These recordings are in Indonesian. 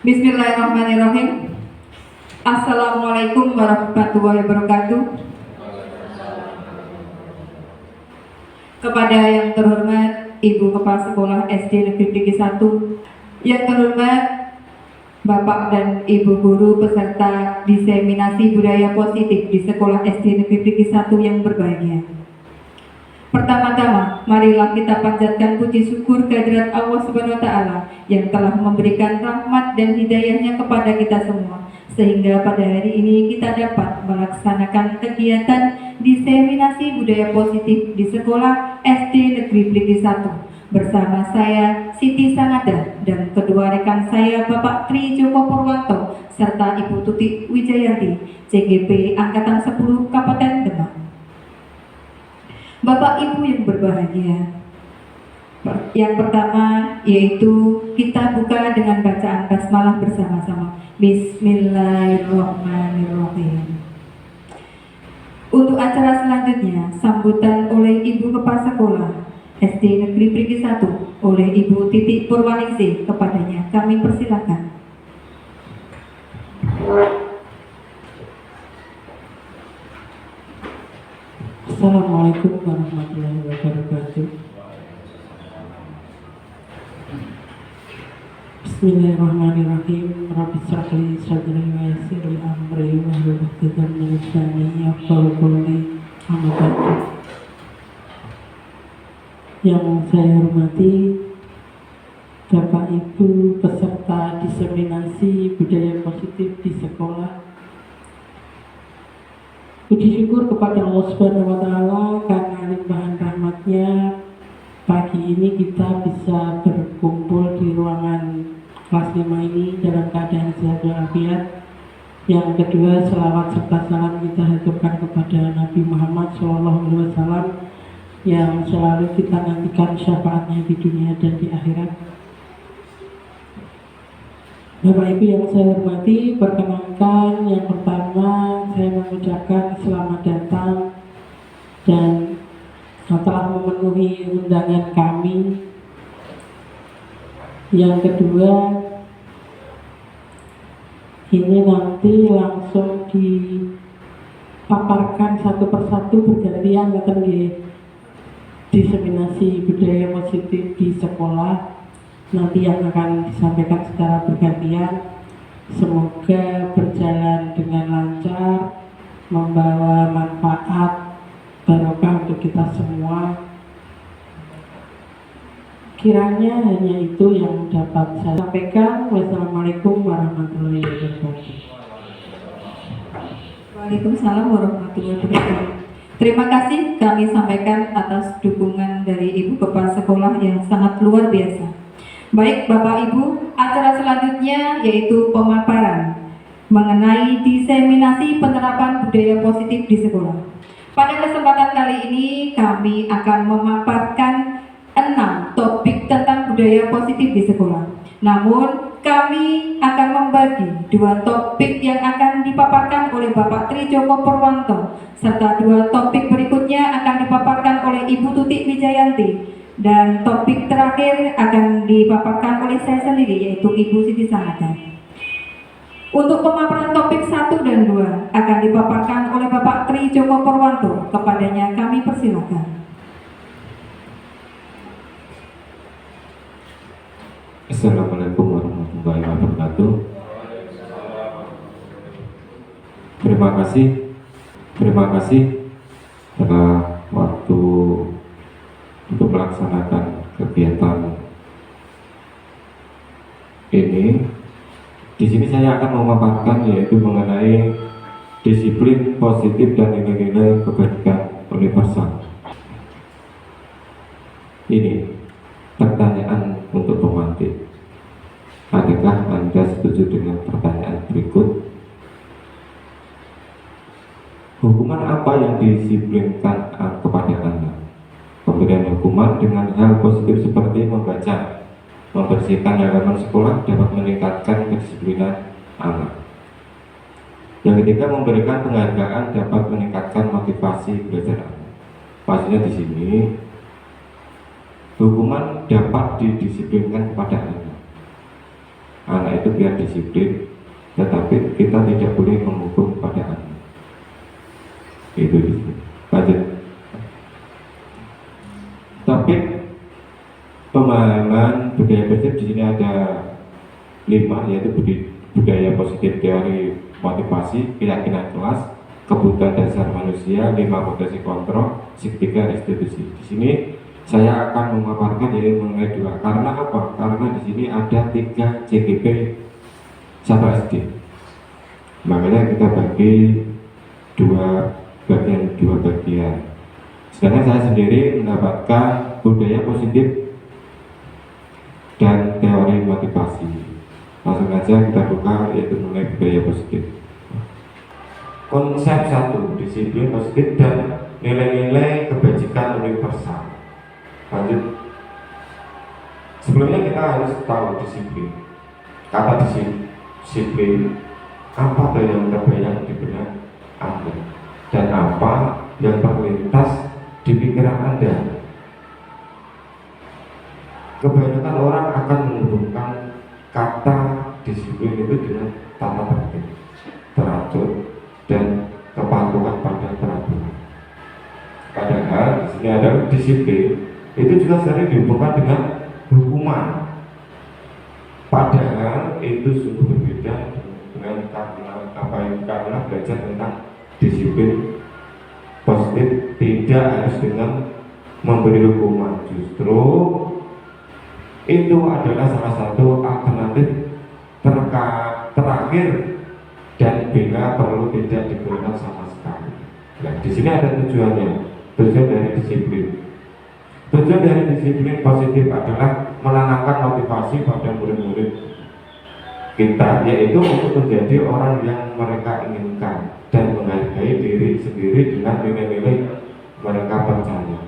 Bismillahirrahmanirrahim. Assalamualaikum warahmatullahi wabarakatuh. Kepada yang terhormat Ibu Kepala Sekolah SD Negeri Tinggi 1, yang terhormat Bapak dan Ibu guru peserta diseminasi budaya positif di Sekolah SD Negeri Tinggi 1 yang berbahagia. Pertama-tama, marilah kita panjatkan puji syukur kehadirat Allah Subhanahu wa Ta'ala yang telah memberikan rahmat dan hidayahnya kepada kita semua, sehingga pada hari ini kita dapat melaksanakan kegiatan diseminasi budaya positif di Sekolah SD Negeri Tinggi 1 bersama saya Siti Sanada dan kedua rekan saya Bapak Tri Joko Purwanto serta Ibu Tuti Wijayanti, CGP Angkatan 10 Kabupaten Demak. Bapak Ibu yang berbahagia, yang pertama yaitu kita buka dengan bacaan basmalah bersama-sama. Bismillahirrahmanirrahim. Untuk acara selanjutnya, sambutan oleh Ibu Kepala Sekolah SD Negeri Tinggi 1 oleh Ibu Titi Purwaningsih, kepadanya kami persilakan. Assalamualaikum warahmatullahi wabarakatuh. Bismillahirrahmanirrahim. Rabbi shrah li sadri wa yassir li amri wahlul 'uqdatam min lisani yafqahu qawli. Amma ba'du. Yang saya hormati Bapak Ibu peserta diseminasi budaya positif di sekolah. Puji syukur kepada Allah Subhanahu wa Ta'ala karena limpahan rahmatnya pagi ini kita bisa berkumpul di ruangan kelas 5 ini dalam keadaan sehat walafiat. Yang kedua, selawat serta salam kita haturkan kepada Nabi Muhammad SAW yang selalu kita nantikan syafaatnya di dunia dan di akhirat. Bapak Ibu yang saya hormati, perkenankan yang pertama saya mengucapkan selamat datang dan telah memenuhi undangan kami. Yang kedua, ini nanti langsung dipaparkan satu persatu bergantian akan diseminasi budaya positif di sekolah. Nanti yang akan disampaikan secara bergantian. Semoga berjalan dengan lancar, membawa manfaat barokah untuk kita semua. Kiranya hanya itu yang dapat saya sampaikan. Wassalamualaikum warahmatullahi wabarakatuh. Waalaikumsalam warahmatullahi wabarakatuh. Terima kasih kami sampaikan atas dukungan dari Ibu Kepala Sekolah yang sangat luar biasa. Baik Bapak Ibu, acara selanjutnya yaitu pemaparan mengenai diseminasi penerapan budaya positif di sekolah. Pada kesempatan kali ini kami akan memaparkan 6 topik tentang budaya positif di sekolah. Namun kami akan membagi 2 topik yang akan dipaparkan oleh Bapak Tri Joko Purwanto serta 2 topik berikutnya akan dipaparkan oleh Ibu Tuti Wijayanti. Dan topik terakhir akan dipaparkan oleh saya sendiri yaitu Ibu Siti Sanada. Untuk pemaparan topik 1 dan 2 akan dipaparkan oleh Bapak Tri Joko Purwanto, kepadanya kami persilakan. Assalamualaikum warahmatullahi wabarakatuh. Terima kasih telah waktu untuk melaksanakan kegiatan ini. Di sini saya akan memaparkan yaitu mengenai disiplin positif dan nilai-nilai kebaikan universal. Ini pertanyaan untuk pemantik. Adakah Anda setuju dengan pertanyaan berikut? Hukuman apa yang disiplinkan kepada Anda? Pemberian hukuman dengan hal positif seperti membaca, membersihkan halaman sekolah dapat meningkatkan kedisiplinan anak. Yang ketiga, memberikan penghargaan dapat meningkatkan motivasi belajar anak. Pastinya di sini hukuman dapat didisiplinkan kepada anak. anak itu biar disiplin, tetapi kita tidak boleh menghukum pada anak. Itu di sini. Lanjut. Topik pemahaman budaya positif di sini ada 5, yaitu budaya positif, teori motivasi, keyakinan kelas, kebutuhan dasar manusia, 5 potensi kontrol, segitiga restitusi. Di sini saya akan memaparkan yaitu mengenai 2. Karena apa? Karena di sini ada 3 CGP 1 SD. Makanya kita bagi 2 bagian. Sedangkan saya sendiri mendapatkan budaya positif dan teori motivasi. Langsung aja kita buka, yaitu mengenai budaya positif. Konsep 1, disiplin positif dan nilai-nilai kebajikan universal. Lanjut. Sebelumnya kita harus tahu disiplin. Kata disiplin, apa yang terbayang di benak Anda dan apa yang terlintas di pikiran Anda. Kebanyakan orang akan menghubungkan kata disiplin itu dengan tata tertib, teratur, dan kepatuhan pada peraturan. Padahal di sini ada disiplin itu juga sering dihubungkan dengan hukuman. Padahal itu sungguh berbeda dengan karena belajar tentang disiplin positif tidak harus dengan memberi hukuman, justru itu adalah salah satu alternatif terakhir dan bila perlu tidak digunakan sama sekali. Nah, di sini ada tujuannya, tujuan dari disiplin. Tujuan dari disiplin positif adalah menanamkan motivasi pada murid-murid kita, yaitu untuk menjadi orang yang mereka inginkan dan menghargai diri sendiri dengan nilai-nilai mereka percaya.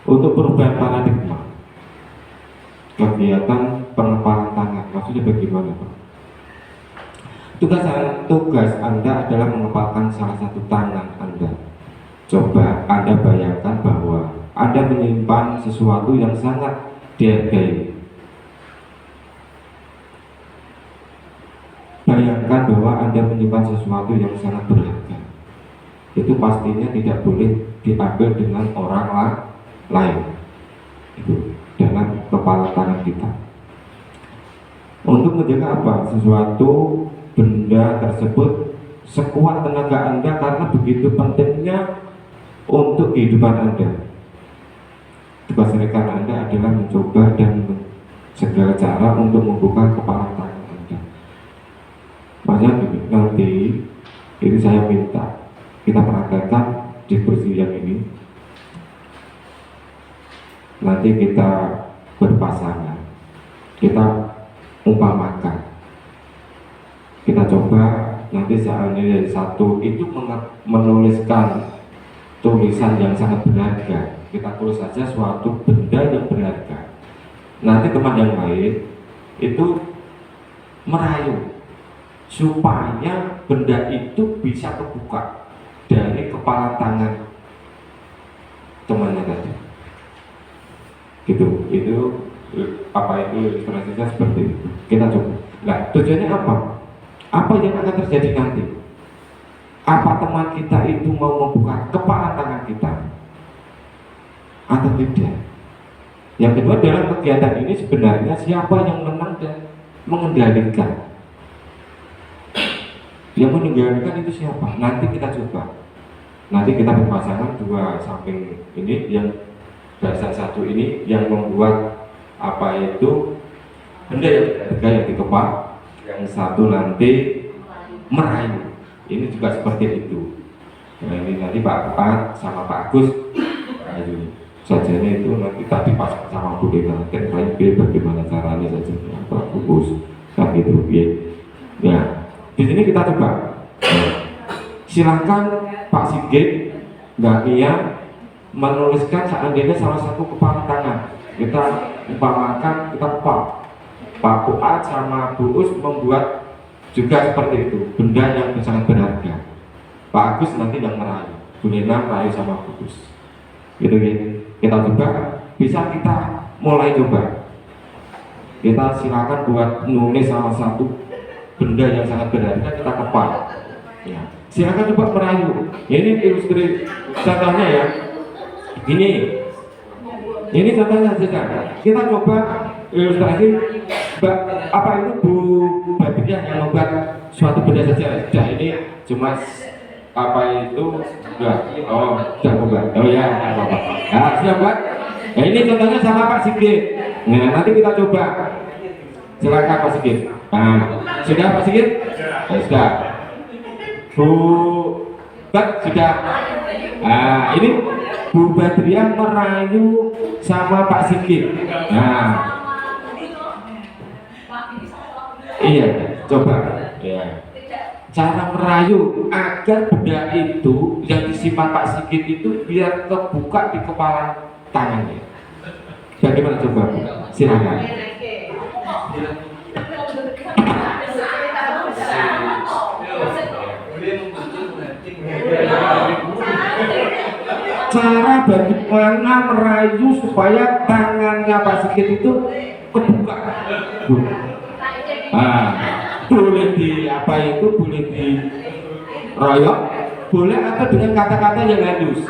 Untuk perubahan paradigma kegiatan pengepalan tangan, maksudnya bagaimana Pak? Tugas Anda adalah mengepalkan salah satu tangan Anda. Coba Anda bayangkan bahwa Anda menyimpan sesuatu yang sangat dihargai. Bayangkan bahwa Anda menyimpan sesuatu yang sangat berharga. Itu pastinya tidak boleh diambil dengan orang lain. Itu dalam kepala tangan kita. Untuk menjaga apa? Sesuatu benda tersebut sekuat tenaga Anda karena begitu pentingnya untuk kehidupan Anda. Tugas rekan Anda adalah mencoba dan segala cara untuk membuka kepala tangan Anda. Makanya nanti itu saya minta kita praktekkan di kursi yang ini. Nanti kita berpasangan, kita umpamakan. Kita coba nanti seandainya satu itu menuliskan tulisan yang sangat berharga. Kita tulis saja suatu benda yang berharga. Nanti teman yang lain itu merayu supaya benda itu bisa terbuka dari kepala tangan temannya tadi. Gitu. Itu apa itu ilustrasinya seperti itu. Kita coba. Nah, tujuannya apa? Apa yang akan terjadi nanti? Apa teman kita itu mau membuka kepala tangan kita atau tidak? Yang kedua, dalam kegiatan ini sebenarnya siapa yang menang dan mengendalikan? Yang mengendalikan itu siapa? Nanti kita coba. Nanti kita berpasangan dua samping ini, yang dasar satu ini yang membuat apa itu benda yang berharga yang di kepala, yang satu nanti merayu. Ini juga seperti itu. Nah, ini nanti Pak Pat sama Pak Agus merayu. Sajanya itu nanti kita dipasang sama Bu Dena. Rayu bagaimana caranya saja Pak Agus kan gitu ya. Ya, di sini kita coba. Silakan Pak Sigit, Mbak Mia menuliskan seandainya salah satu kepala tangan. Kita umpamakan kita Pak Fuad sama Bu Us membuat juga seperti itu, benda yang sangat berharga. Pak Agus nanti yang merayu, Bu Nena merayu sama Bu Us. Gitu ya. Kita coba bisa kita mulai coba. Kita silakan buat nulis salah satu benda yang sangat berharga, kita kepal. Ya. Silakan coba merayu. Ini ilustrasi contohnya ya. Ini contohnya saja. Kita coba ilustrasi apa itu Bu Badriah yang membuat suatu benda saja. Sudah, ini cuma apa itu sudah. Oh, sudah membuat. Oh ya, nggak apa-apa. Nah, sudah buat. Nah, ini contohnya sama Pak Sigit. Nah, nanti kita coba. Silakan Pak Sigit. Nah, sudah Pak Sigit? Ya, sudah. Bu Bat sudah. Nah, ini Bu Badriah merayu sama Pak Sigit. Nah, iya, coba. Ya. Cara merayu agar benda itu yang disimpan Pak Sigit itu biar terbuka di kepala tangannya. Bagaimana coba? Silakan. Cara bagaimana merayu supaya tangannya Pak Sigit itu kebuka. Nah, boleh di apa itu, boleh di royok, boleh atau dengan kata-kata yang halus.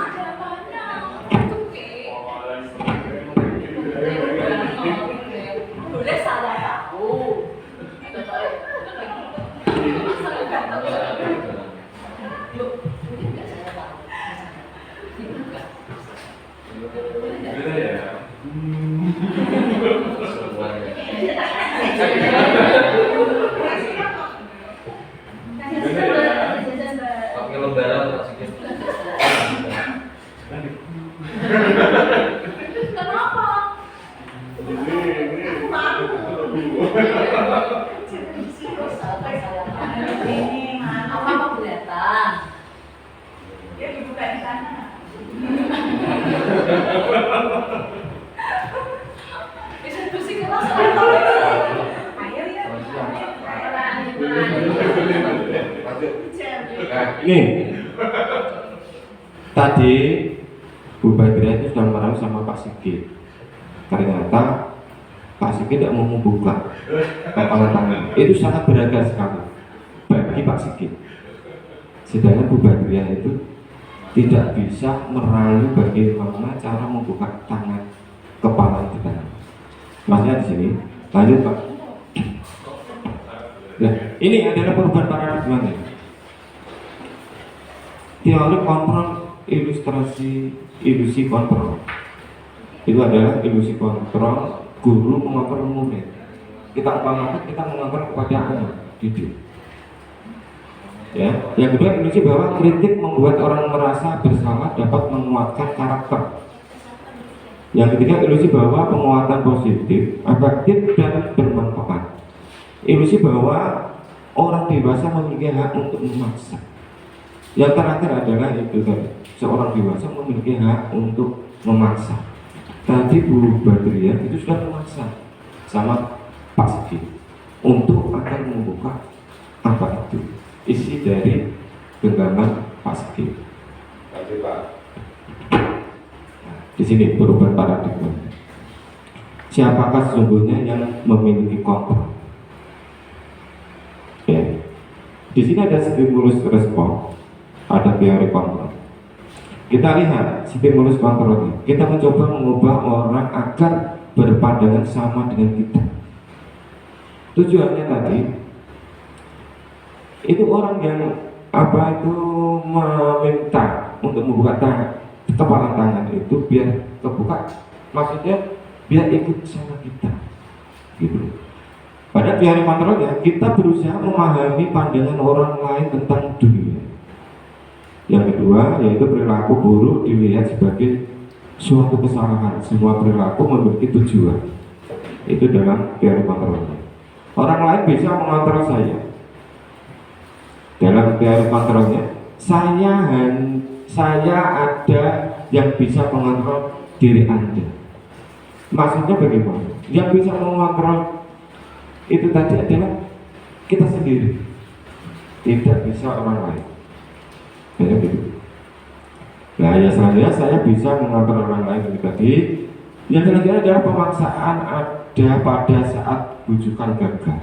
Boleh salah aku. Pakai lembaran Pak Sigit. Kenapa? Apa mau datang? Ya dibuka di sana. Bisa bersih kelas. Ayo ya. Nah, ini tadi Bu Badriah itu sudah merayu sama Pak Sigit. Ternyata Pak Sigit tidak mau membuka kepala tangan. Itu sangat berharga sekali bagi Pak Sigit. Sedangkan Bu Badriah itu tidak bisa merayu bagaimana cara membuka tangan kepala itu tadi. Maksudnya di sini, lanjut Pak. Nah, ini adalah perubahan paradigma. Teori kontrol ilusi kontrol. Itu adalah ilusi kontrol guru mengontrol murid. Kita apa-apa kita mengontrol kepada anak didik. Ya, yang kedua ilusi bahwa kritik membuat orang merasa bersalah dapat menguatkan karakter. Yang ketiga ilusi bahwa penguatan positif, efektif dan bermanfaat. Ilusi bahwa orang dewasa memiliki hak untuk memaksa. Yang terakhir adalah itu tadi, seorang dewasa memiliki hak untuk memaksa. Tadi Bu Badriah itu sudah memaksa sama Pak Sigit untuk akan membuka apa itu isi dari genggaman Pak Sigit. Lanjut Pak. Nah, di sini perubahan paradigma. Siapakah sesungguhnya yang memiliki kontrol? Ya. Di sini ada stimulus respon, ada teori kontrol. Kita lihat stimulus kontrolnya. Kita mencoba mengubah orang agar berpandangan sama dengan kita. Tujuannya tadi itu orang yang apa itu meminta untuk membuka kepala tangan itu biar terbuka, maksudnya biar ikut sama kita, gitu. Pada teori kontrolnya kita berusaha memahami pandangan orang lain tentang dunia. Yang kedua yaitu perilaku buruk dilihat sebagai suatu kesalahan. Semua perilaku memiliki tujuan. Itu dalam teori kontrolnya. Orang lain bisa mengontrol saya. Dalam teori kontrolnya, saya ada yang bisa mengontrol diri Anda. Maksudnya bagaimana? Yang bisa mengontrol itu tadi adalah kita sendiri, tidak bisa orang lain. Ya, gitu. Nah, ya saya bisa mengontrol orang lain itu tadi. Yang selanjutnya adalah pemaksaan ada pada saat bujukan gagal.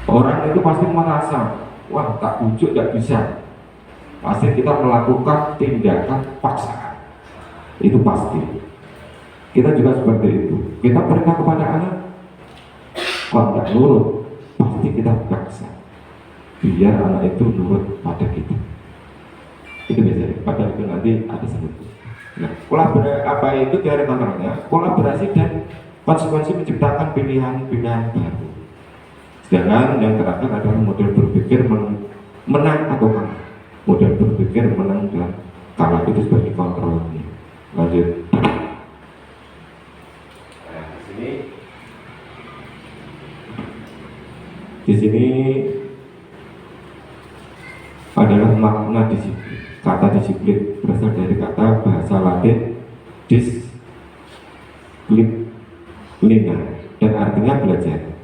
Orang itu pasti merasa, wah tak bujuk tidak bisa. Pasti kita melakukan tindakan paksaan. Itu pasti. Kita juga seperti itu. Kita perintah kepada anak, kalau tidak nurut, pasti kita paksa. Biar anak itu nurut pada kita. Itu biasanya. Padahal itu nanti ada sebutnya. Nah, apa itu teori kontrolnya? Kolaborasi dan konsekuensi menciptakan pilihan-pilihan baru. Sedangkan yang terakhir adalah model berpikir menang atau kalah. Model berpikir menang dan kalah itu sebagai kontrolnya. Lanjut. Nah, di sini adalah makna disiplin. Kata disiplin berasal dari kata bahasa Latin disciplina dan artinya belajar.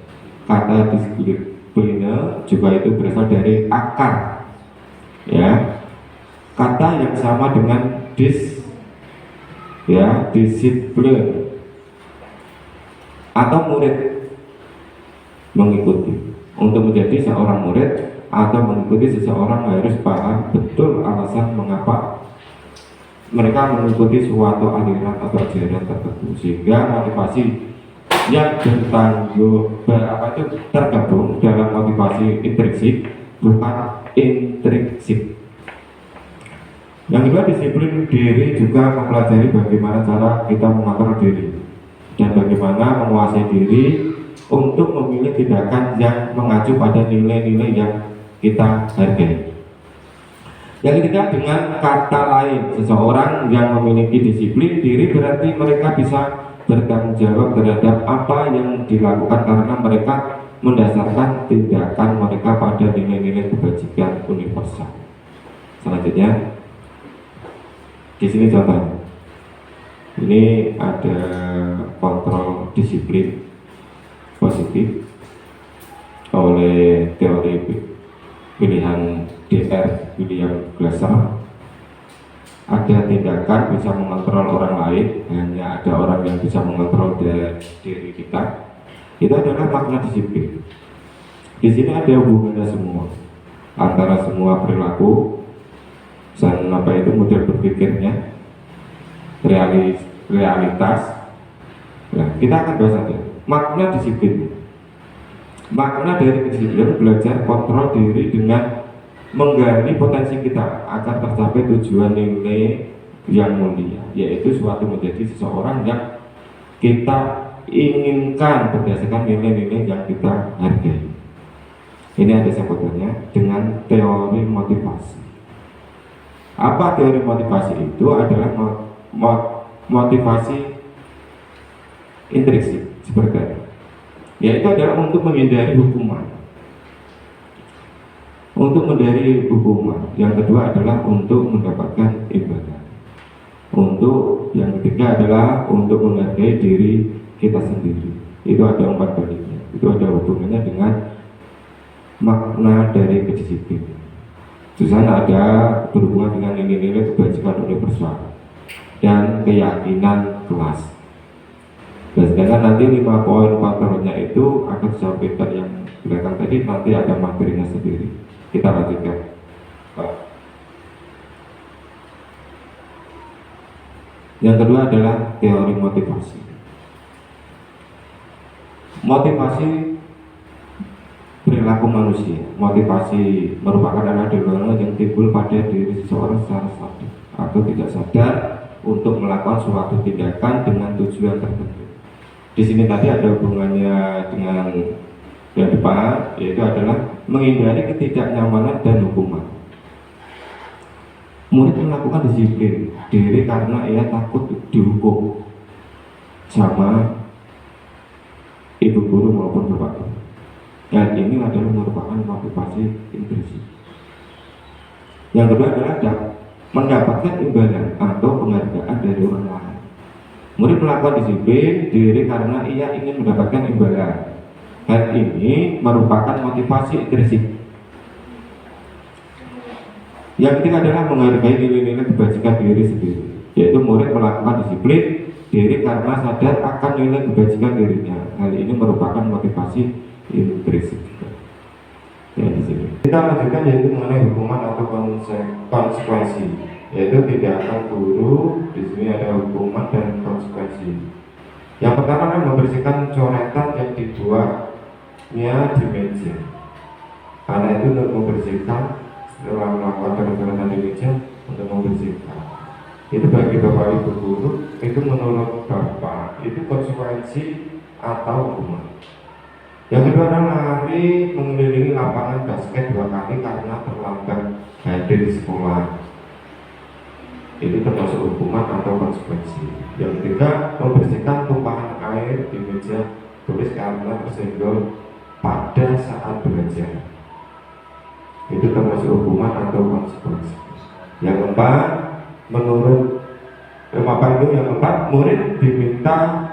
Kata disiplina juga itu berasal dari akar, ya, kata yang sama dengan disiplin atau murid, mengikuti. Untuk menjadi seorang murid atau mengikuti seseorang harus paham betul alasan mengapa mereka mengikuti suatu aliran atau ajaran tertentu, sehingga motivasi yang tergabung dalam motivasi intrinsik bukan intrinsik. Yang kedua, disiplin diri juga mempelajari bagaimana cara kita mengatur diri dan bagaimana menguasai diri untuk memilih tindakan yang mengacu pada nilai-nilai yang kita hargai. Yang ketiga, dengan kata lain, seseorang yang memiliki disiplin diri berarti mereka bisa bertanggung jawab terhadap apa yang dilakukan karena mereka mendasarkan tindakan mereka pada nilai-nilai kebajikan universal. Selanjutnya, di sini contohnya. Ini ada kontrol disiplin positif oleh teori pilihan Dr. William Glasser. Ada tindakan bisa mengontrol orang lain, hanya ada orang yang bisa mengontrol diri kita. Itu adalah makna disiplin. Di sini ada hubungannya semua antara semua perilaku dan apa itu model berpikirnya, realitas. Nah, kita akan bahas saja makna disiplin. Makna dari disiplin belajar kontrol diri dengan menggali potensi kita agar tercapai tujuan nilai yang mulia, yaitu suatu menjadi seseorang yang kita inginkan berdasarkan nilai-nilai yang kita hargai. Ini ada sebutannya dengan teori motivasi. Apa teori motivasi itu? Adalah motivasi intrinsik seperti itu, yaitu adalah untuk menghindari hukuman. Untuk menghindari hukuman. Yang kedua adalah untuk mendapatkan imbalan. Untuk yang ketiga adalah untuk menghargai diri kita sendiri. Itu ada 4 baliknya. Itu ada hubungannya dengan makna dari kedisiplinan. Di sana ada berhubungan dengan nilai-nilai kebajikan universal dan keyakinan kelas. Dan sedangkan nanti 5 poin kontrolnya itu akan disampaikan yang belakang tadi, nanti ada materinya sendiri. Kita lanjutkan. Yang kedua adalah teori motivasi. Motivasi perilaku manusia. Motivasi merupakan adalah dorongan yang timbul pada diri seseorang secara sadar atau tidak sadar untuk melakukan suatu tindakan dengan tujuan tertentu. Di sini tadi ada hubungannya dengan yang depan, yaitu adalah menghindari ketidaknyamanan dan hukuman. Murid melakukan disiplin diri karena ia takut dihukum sama ibu guru maupun bapak guru. Dan ini adalah merupakan motivasi intrinsik. Yang kedua adalah mendapatkan imbalan atau penghargaan dari orang lain. Murid melakukan disiplin diri karena ia ingin mendapatkan imbalan. Hal ini merupakan motivasi intrinsik. Yang ketiga adalah menghargai nilai-nilai kebajikan diri sendiri, yaitu murid melakukan disiplin diri karena sadar akan nilai kebajikan dirinya. Hal ini merupakan motivasi intrinsik. Ya, di sini. Kita lanjutkan yaitu mengenai hukuman atau konsekuensi, yaitu tindakan guru. Di sini ada hukuman dan konsekuensi. Yang pertama adalah membersihkan coretan yang dibuatnya di meja. Karena itu untuk membersihkan, setelah melakukan coretan di meja untuk membersihkan. Itu bagi bapak ibu guru, itu menurut bapak itu konsekuensi atau hukuman. Yang kedua adalah lari mengelilingi lapangan basket 2 kali karena terlambat hadir di sekolah. Itu termasuk hukuman atau konsekuensi. Yang ketiga, membersihkan tumpahan air di meja tulis karena tersenggol pada saat belajar. Itu termasuk hukuman atau konsekuensi. Yang keempat, menurut bapak itu yang keempat, murid diminta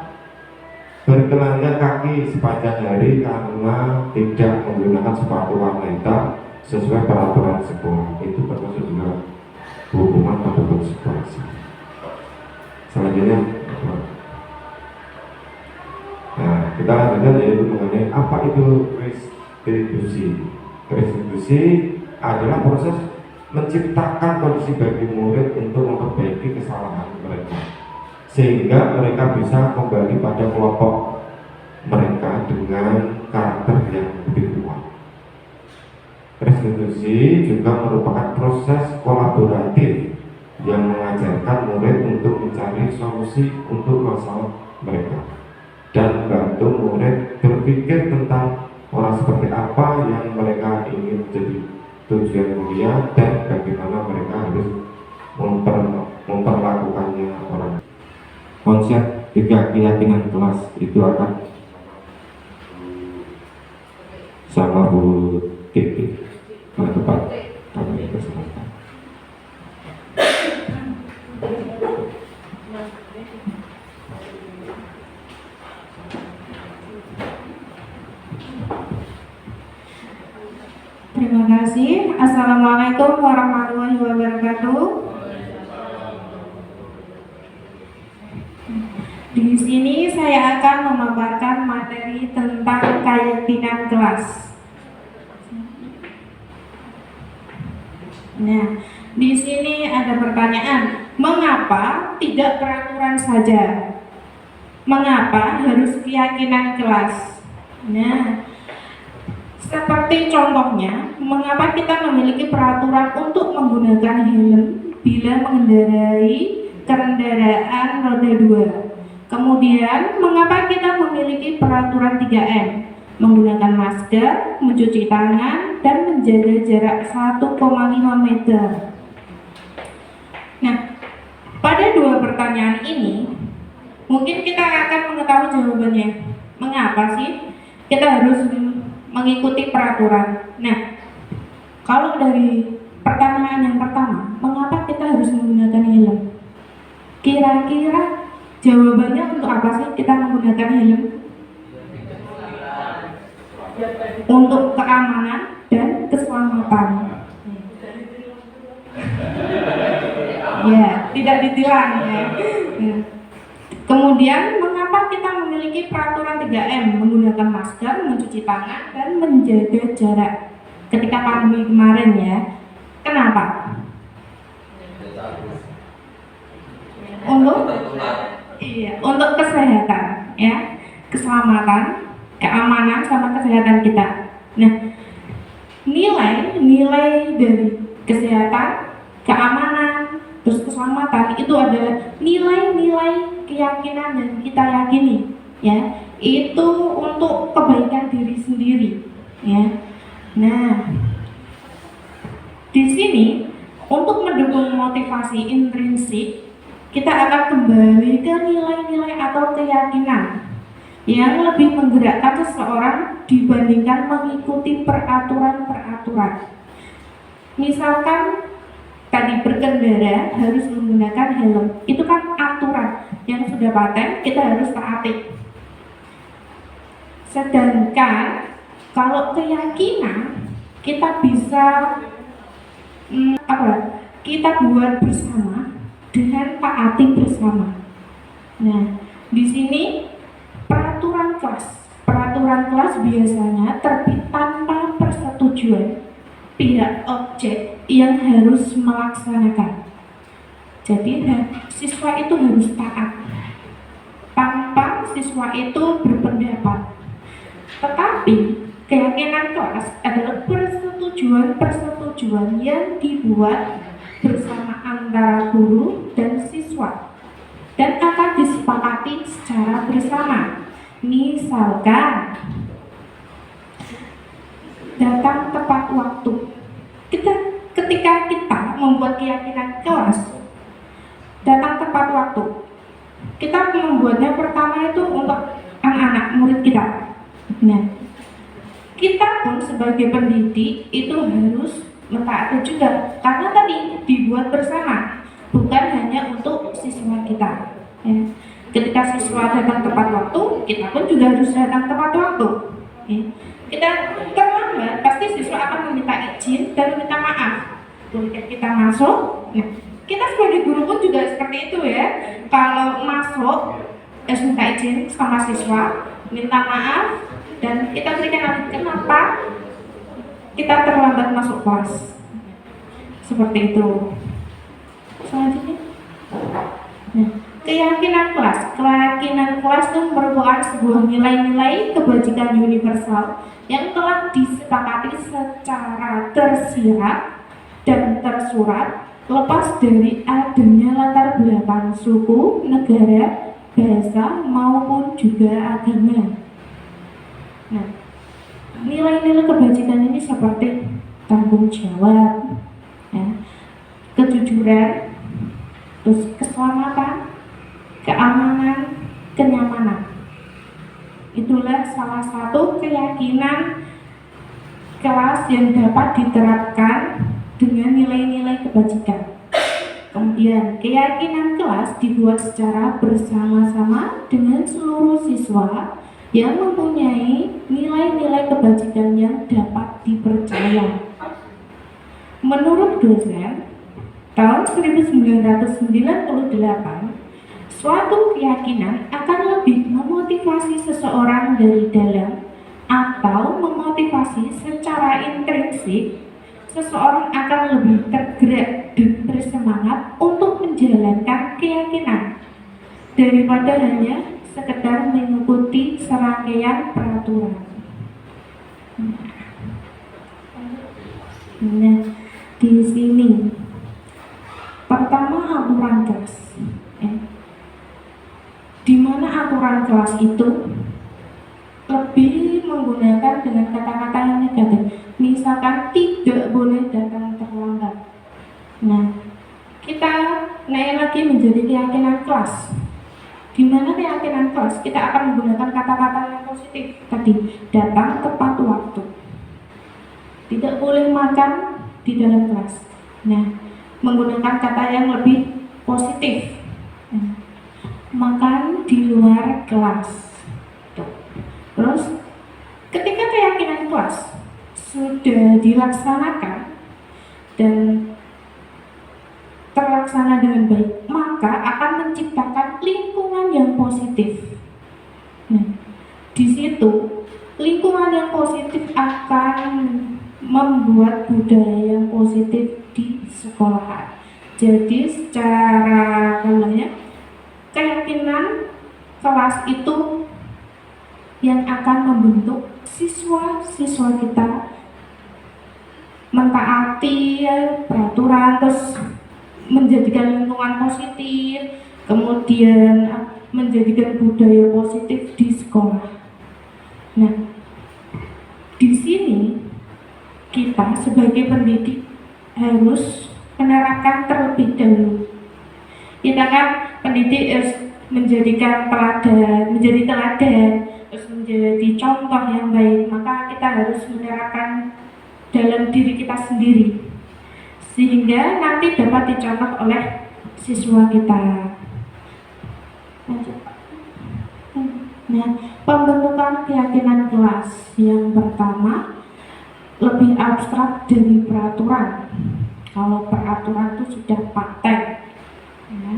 bertelanjang kaki sepanjang hari karena tidak menggunakan sepatu warna hitam sesuai peraturan sekolah. Itu termasuk juga hukuman atau konsekuensi. Selanjutnya, nah kita lanjutkan yaitu mengenai apa itu restitusi. Restitusi adalah proses menciptakan kondisi bagi murid untuk memperbaiki kesalahan mereka, sehingga mereka bisa kembali pada kelompok mereka dengan karakter yang lebih kuat. Restitusi juga merupakan proses kolaboratif yang mengajarkan murid untuk mencari solusi untuk masalah mereka dan membantu murid berpikir tentang orang seperti apa yang mereka ingin menjadi tujuan mulia dan bagaimana mereka harus memperlakukannya orang. Konsep 3 keyakinan kelas itu akan sama Bu Titi ke depan kami persilakan. Terima kasih. Assalamualaikum warahmatullahi wabarakatuh. Di sini saya akan memaparkan materi tentang keyakinan kelas. Nah, di sini ada pertanyaan, mengapa tidak peraturan saja? Mengapa harus keyakinan kelas? Nah, seperti contohnya, mengapa kita memiliki peraturan untuk menggunakan helm bila mengendarai kendaraan roda 2? Kemudian, mengapa kita memiliki peraturan 3M? Menggunakan masker, mencuci tangan, dan menjaga jarak 1,5 meter. Nah, pada 2 pertanyaan ini, mungkin kita akan mengetahui jawabannya. Mengapa sih kita harus mengikuti peraturan? Nah, kalau dari pertanyaan yang pertama, mengapa kita harus menggunakan helm? Kira-kira jawabannya untuk apa sih kita menggunakan helm? Untuk keamanan dan keselamatan. Ya, tidak ditilang ya. Kemudian, mengapa kita memiliki peraturan 3M? Menggunakan masker, mencuci tangan, dan menjaga jarak. Ketika pandemi kemarin ya. Kenapa? Untuk kesehatan ya, keselamatan, keamanan sama kesehatan kita. Nah, nilai dari kesehatan, keamanan, terus keselamatan itu adalah nilai-nilai keyakinan yang kita yakini ya. Itu untuk kebaikan diri sendiri ya. Nah, di sini untuk mendukung motivasi intrinsik, kita akan kembali ke nilai-nilai atau keyakinan yang lebih menggerakkan seseorang dibandingkan mengikuti peraturan-peraturan. Misalkan tadi berkendara harus menggunakan helm, itu kan aturan yang sudah paten, kita harus taati. Sedangkan kalau keyakinan kita bisa kita buat bersama dengan taati bersama. Nah, di sini peraturan kelas. Peraturan kelas biasanya terbit tanpa persetujuan pihak objek yang harus melaksanakan. Jadi siswa itu harus taat tanpa siswa itu berpendapat. Tetapi keyakinan kelas adalah persetujuan yang dibuat bersama antara guru dan siswa dan akan disepakati secara bersama. Misalkan datang tepat waktu. Ketika kita membuat keyakinan kelas datang tepat waktu, kita membuatnya pertama itu untuk anak-anak murid kita. Nah, kita pun sebagai pendidik itu harus mentaati juga, karena tadi dibuat bersama, bukan hanya untuk siswa kita. Ya. Ketika siswa datang tepat waktu, kita pun juga harus datang tepat waktu. Ya. Kita terlambat, pasti siswa akan meminta izin dan meminta maaf. Ketika kita masuk, nah, kita sebagai guru pun juga seperti itu ya. Kalau masuk, minta izin sama siswa, minta maaf, dan kita berikan alasan kenapa kita terlambat masuk kelas. Seperti itu. Selanjutnya, nah, keyakinan kelas. Keyakinan kelas itu merupakan sebuah nilai-nilai kebajikan universal yang telah disepakati secara tersirat dan tersurat, lepas dari adanya latar belakang suku, negara, bahasa, maupun juga agama. Nah, nilai-nilai kebajikan ini seperti tanggung jawab, ya, kejujuran, terus keselamatan, keamanan, kenyamanan. Itulah salah satu keyakinan kelas yang dapat diterapkan dengan nilai-nilai kebajikan. Kemudian keyakinan kelas dibuat secara bersama-sama dengan seluruh siswa yang mempunyai nilai-nilai kebajikan yang dapat dipercaya. Menurut dosen, tahun 1998, suatu keyakinan akan lebih memotivasi seseorang dari dalam atau memotivasi secara intrinsik. Seseorang akan lebih tergerak dan bersemangat untuk menjalankan keyakinan daripada hanya sekedar mengikuti serangkaian peraturan. Nah, di sini pertama aturan kelas. Di mana aturan kelas itu lebih menggunakan dengan kata-kata yang negatif. Misalkan tidak boleh datang terlambat. Nah, kita naik lagi menjadi keyakinan kelas. Di mana keyakinan kelas kita akan menggunakan kata-kata yang positif tadi, datang tepat waktu. Tidak boleh makan di dalam kelas. Nah, menggunakan kata yang lebih positif. Nah, makan di luar kelas. Tuh. Terus ketika keyakinan kelas sudah dilaksanakan dan terlaksana dengan baik, maka akan menciptakan lingkungan yang positif. Nah, di situ lingkungan yang positif akan membuat budaya yang positif di sekolah. Jadi secara keyakinan kelas itu yang akan membentuk siswa-siswa kita mentaati peraturan, terus menjadikan lingkungan positif, kemudian menjadikan budaya positif di sekolah. Nah, di sini kita sebagai pendidik harus menerapkan terlebih dahulu. Kita kan pendidik harus menjadikan menjadi teladan, terus menjadi contoh yang baik, maka kita harus menerapkan dalam diri kita sendiri sehingga nanti dapat dicontoh oleh siswa kita. Nah, pembentukan keyakinan kelas yang pertama lebih abstrak dari peraturan. Kalau peraturan itu sudah paten. Ya.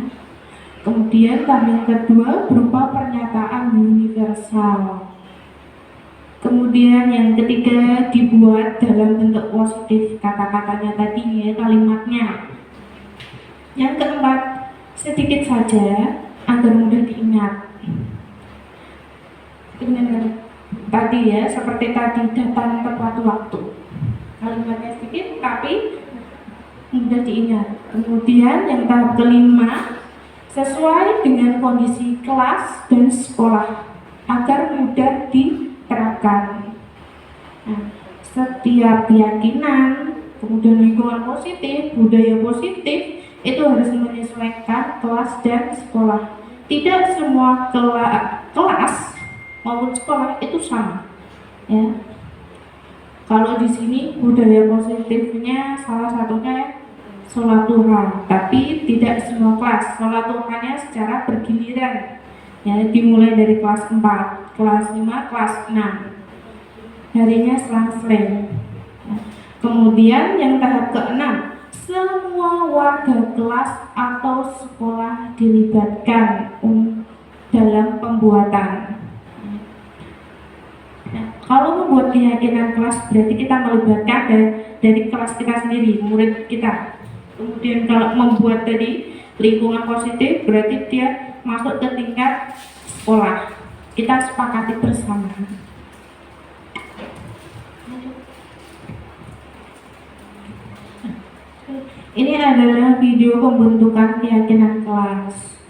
Kemudian tahap yang kedua berupa pernyataan universal. Kemudian yang ketiga dibuat dalam bentuk positif, kata-katanya tadi ya, kalimatnya. Yang keempat, sedikit saja agar mudah diingat. Dengan tadi ya, seperti tadi, datang tepat waktu. Kalimatnya sedikit tapi mudah diingat. Kemudian yang tahap kelima, sesuai dengan kondisi kelas dan sekolah agar mudah diterapkan. Nah, setiap keyakinan, kemudian lingkungan positif, budaya positif itu harus menyesuaikan kelas dan sekolah. Tidak semua kelas maupun sekolah itu sama. Ya. Kalau di sini budaya positifnya salah satunya sholat duha, tapi tidak semua kelas. Sholat duhanya secara bergiliran, ya, dimulai dari kelas 4, kelas 5, kelas 6. Harinya selang-seling. Kemudian yang tahap ke-6, semua warga kelas atau sekolah dilibatkan dalam pembuatan. Kalau membuat keyakinan kelas berarti kita melibatkan dari kelas kita sendiri, murid kita. Kemudian kalau membuat tadi lingkungan positif berarti dia masuk ke tingkat sekolah. Kita sepakati bersama. Ini adalah video pembentukan keyakinan kelas.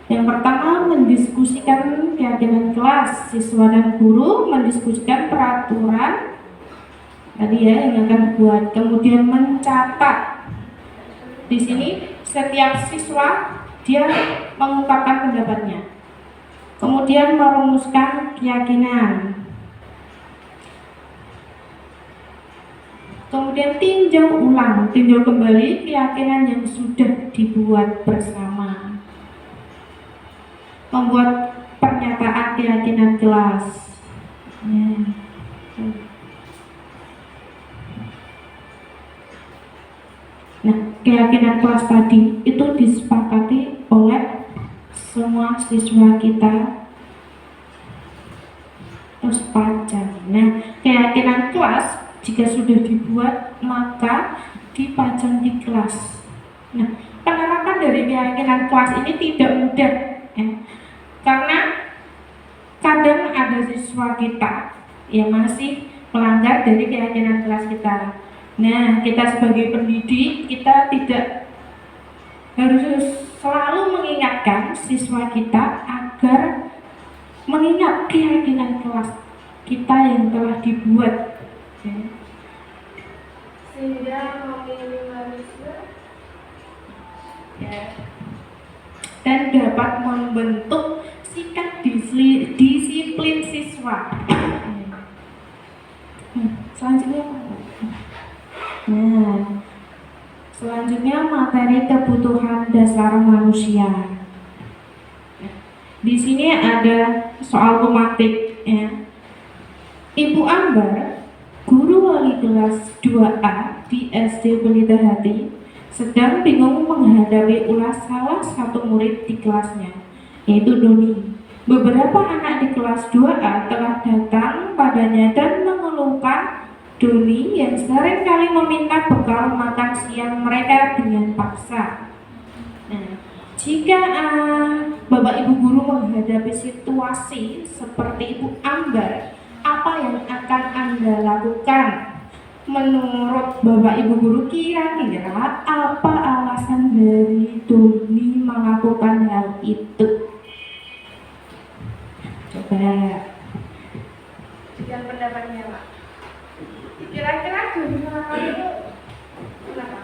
Yang pertama, mendiskusikan keyakinan kelas. Siswa dan guru mendiskusikan peraturan tadi ya yang akan buat, kemudian mencatat. Di sini setiap siswa dia mengungkapkan pendapatnya, kemudian merumuskan keyakinan, kemudian tinjau kembali keyakinan yang sudah dibuat bersama, membuat pernyataan keyakinan kelas. Nah, keyakinan kelas tadi itu disepakati oleh semua siswa kita terus pajang. Nah, keyakinan kelas jika sudah dibuat maka dipajang di kelas. Nah, penerapan dari keyakinan kelas ini tidak mudah, ya. Karena kadang ada siswa kita yang masih melanggar dari keyakinan kelas kita. Nah, kita sebagai pendidik, kita tidak harus selalu mengingatkan siswa kita agar mengingat keyakinan kelas kita yang telah dibuat, ya. Sehingga meminimalisir, ya, dan dapat membentuk sikap disiplin siswa. Selanjutnya apa? Nah, selanjutnya materi kebutuhan dasar manusia. Di sini ada soal tematik, ya. Ibu Ambar, guru wali kelas 2A di SD Pelita Hati, sedang bingung menghadapi ulas salah satu murid di kelasnya, yaitu Doni. Beberapa anak di kelas 2A telah datang padanya dan mengeluhkan Doni yang sering kali meminta bekal makan siang mereka dengan paksa. Nah, jika Bapak Ibu guru menghadapi situasi seperti Ibu Ambar, apa yang akan Anda lakukan? Menurut Bapak Ibu guru, kira-kira apa alasan dari Doni melakukan hal itu? Coba berikan pendapatnya, Pak. Kira-kira Doni melakukan itu kenapa?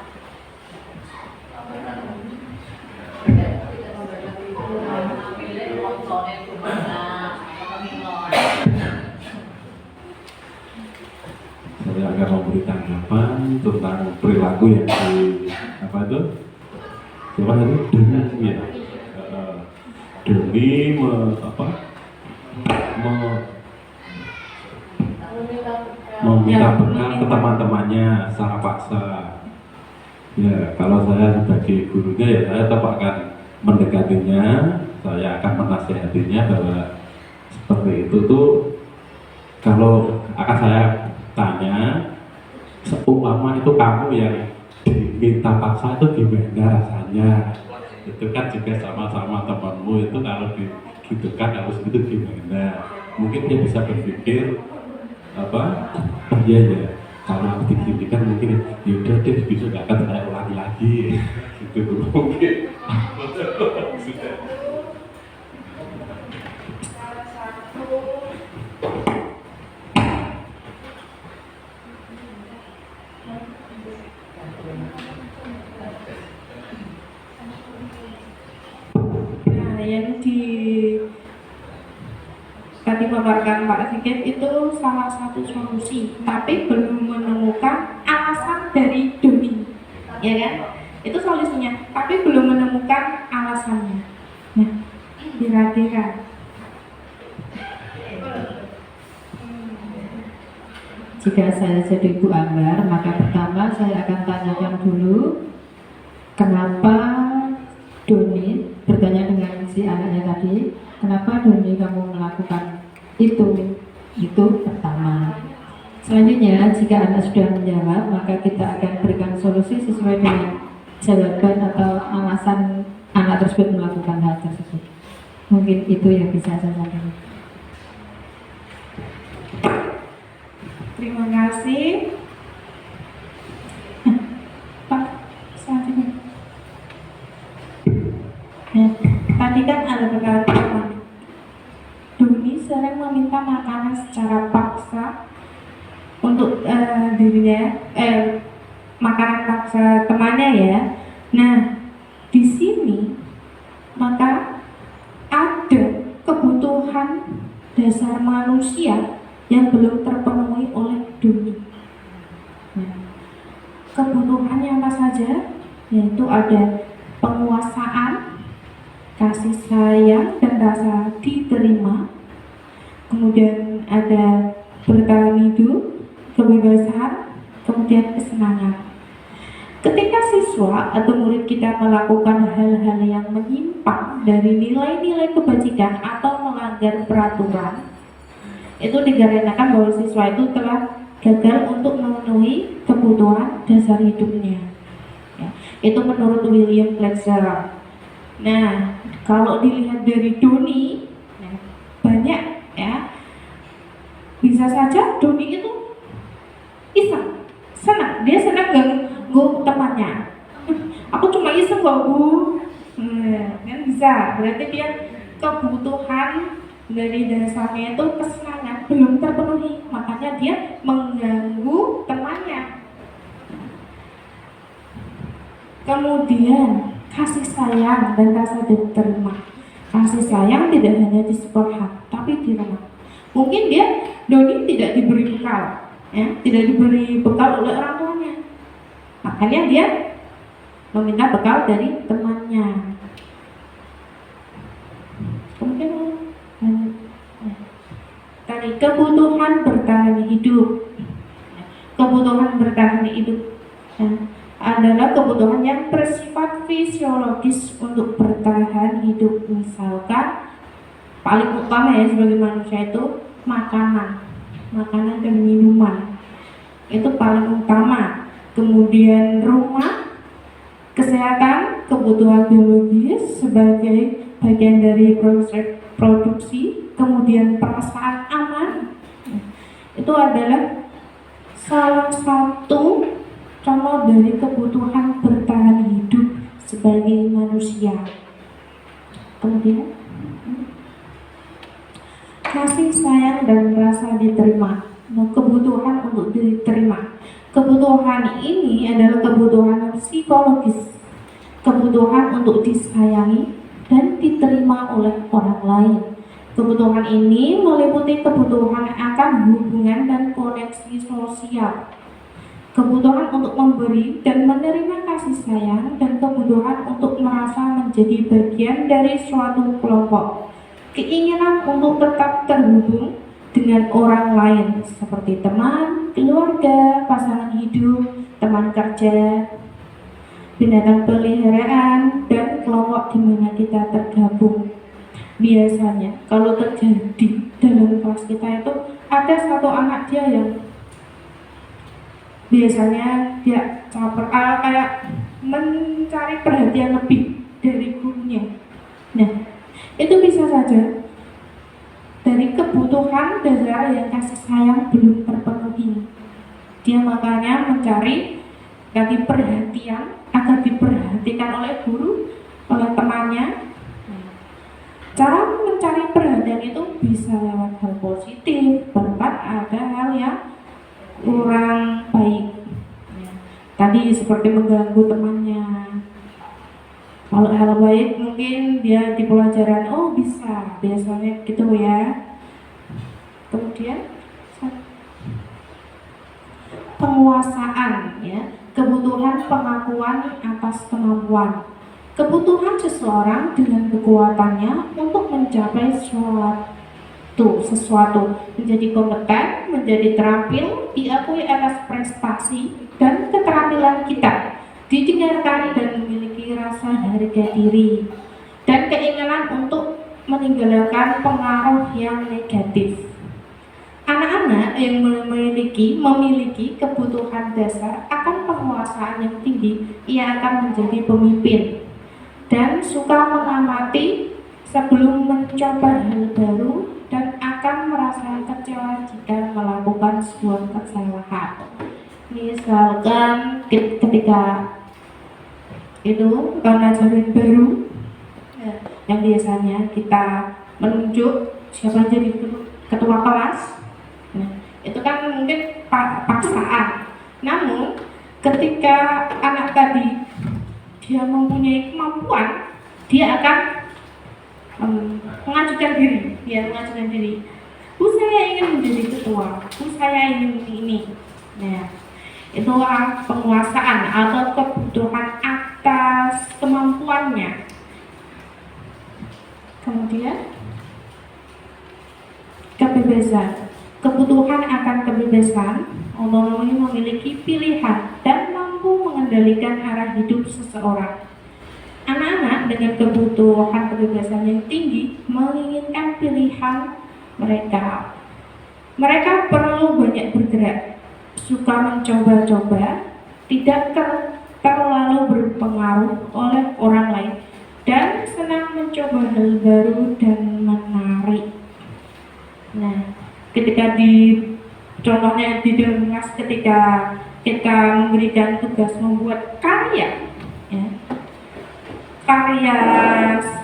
Saya akan memberi tanggapan tentang perilaku yang di apa itu? Coba itu Doni ya. Doni meminta bekal ke teman-temannya secara paksa. Ya, kalau saya sebagai gurunya ya saya tetap akan mendekatinya, saya akan menasihatinya bahwa seperti itu tuh kalau akan saya tanya, seumpama itu kamu yang diminta paksa itu gimana rasanya? Itu kan juga sama-sama temanmu itu kalau digitukan harus itu gimana? Mungkin dia bisa berpikir apa? Oh iya ya, kalau aku diginikan mungkin yaudah deh besok gak akan saya ulangi lagi gitu mungkin. Nah, yang tadi paparkan Pak Sigit itu salah satu solusi, tapi belum menemukan alasan dari Doni, ya kan? Itu solusinya, tapi belum menemukan alasannya. Nah, kira-kira Jika saya jadi Bu Ambar, maka pertama saya akan tanyakan dulu kenapa Doni, bertanya dengan si anaknya tadi, kenapa Doni kamu melakukan itu pertama. Selanjutnya, jika anak sudah menjawab, maka kita akan berikan solusi sesuai dengan jawaban atau alasan anak tersebut melakukan hal tersebut. Mungkin itu yang bisa saya sampaikan. terima kasih. Pak, selanjutnya. Nah, tadi kan ada perkataan Doni sering meminta makanan secara paksa untuk dirinya, makanan paksa temannya ya. Nah, di sini maka ada kebutuhan dasar manusia yang belum terpenuhi oleh Doni. Nah, kebutuhannya apa saja? Yaitu ada penguasaan, kasih sayang dan rasa diterima, kemudian ada bertahan hidup, kebebasan, kemudian kesenangan. Ketika siswa atau murid kita melakukan hal-hal yang menyimpang dari nilai-nilai kebajikan atau melanggar peraturan, itu dikarenakan bahwa siswa itu telah gagal untuk memenuhi kebutuhan dasar hidupnya. Ya, itu menurut William Fletcher. Nah, kalau dilihat dari Doni, banyak ya, bisa saja Doni itu iseng, senang, dia senang ganggu temannya. Aku cuma iseng kok Bu, kan bisa. Berarti dia kebutuhan dari dasarnya itu kesenangan belum terpenuhi, makanya dia mengganggu temannya. Kemudian kasih sayang dan rasa diterima. Kasih sayang tidak hanya di sekolah, tapi di rumah. Mungkin Doni tidak diberi bekal, ya, tidak diberi bekal oleh orang tuanya. Makanya dia meminta bekal dari temannya. Kemudian tadi kebutuhan bertahan hidup. Kebutuhan bertahan hidup adalah kebutuhan yang bersifat fisiologis untuk bertahan hidup. Misalkan paling utama ya sebagai manusia itu makanan dan minuman, itu paling utama. Kemudian rumah, kesehatan, kebutuhan biologis sebagai bagian dari proses produksi, kemudian perasaan aman, itu adalah salah satu contoh dari kebutuhan bertahan hidup sebagai manusia. Kemudian kasih sayang dan rasa diterima. Nah, kebutuhan untuk diterima. Kebutuhan ini adalah kebutuhan psikologis, kebutuhan untuk disayangi dan diterima oleh orang lain. Kebutuhan ini meliputi kebutuhan akan hubungan dan koneksi sosial, kebutuhan untuk memberi dan menerima kasih sayang, dan kebutuhan untuk merasa menjadi bagian dari suatu kelompok. Keinginan untuk tetap terhubung dengan orang lain seperti teman, keluarga, pasangan hidup, teman kerja. binatang peliharaan, dan kelompok di mana kita tergabung. Biasanya kalau terjadi dalam kelas kita itu ada satu anak dia yang biasanya dia kayak mencari perhatian lebih dari gurunya. Nah, itu bisa saja dari kebutuhan dasar yang kasih sayang belum terpenuhi. Dia makanya mencari perhatian agar diperhatikan oleh guru, oleh temannya. Cara mencari perhatian itu bisa lewat hal positif, bahkan ada hal yang kurang baik. Tadi seperti mengganggu temannya. Kalau hal baik mungkin dia di pelajaran, oh bisa, biasanya gitu ya. Kemudian penguasaan, ya, kebutuhan pengakuan atas kemampuan. Kebutuhan seseorang dengan kekuatannya untuk mencapai sesuatu, menjadi kompeten, menjadi terampil, diakui atas prestasi dan keterampilan kita, didengarkan dan memiliki rasa harga diri, dan keinginan untuk meninggalkan pengaruh yang negatif. Anak-anak yang memiliki kebutuhan dasar akan penguasaan yang tinggi, ia akan menjadi pemimpin dan suka mengamati sebelum mencoba hal baru, dan akan merasa kecewa jika melakukan sebuah kesalahan. Misalkan ketika itu pelajaran baru, yang biasanya kita menunjuk siapa jadi ketua kelas, nah, itu kan mungkin paksaan. Namun ketika anak tadi dia mempunyai kemampuan, dia akan mengajukan diri. Saya ingin menjadi ketua, saya ingin ini. Nah, itu penguasaan atau kebutuhan atas kemampuannya. Kemudian kebebasan, kebutuhan akan kebebasan, otonomi, memiliki pilihan dan mampu mengendalikan arah hidup seseorang. Anak-anak dengan kebutuhan kebebasan yang tinggi menginginkan pilihan mereka. Mereka perlu banyak bergerak, suka mencoba-coba, tidak terlalu berpengaruh oleh orang lain, dan senang mencoba hal baru dan menarik. Nah, ketika contohnya di dalam kelas, ketika kita memberikan tugas membuat karya, ya, karya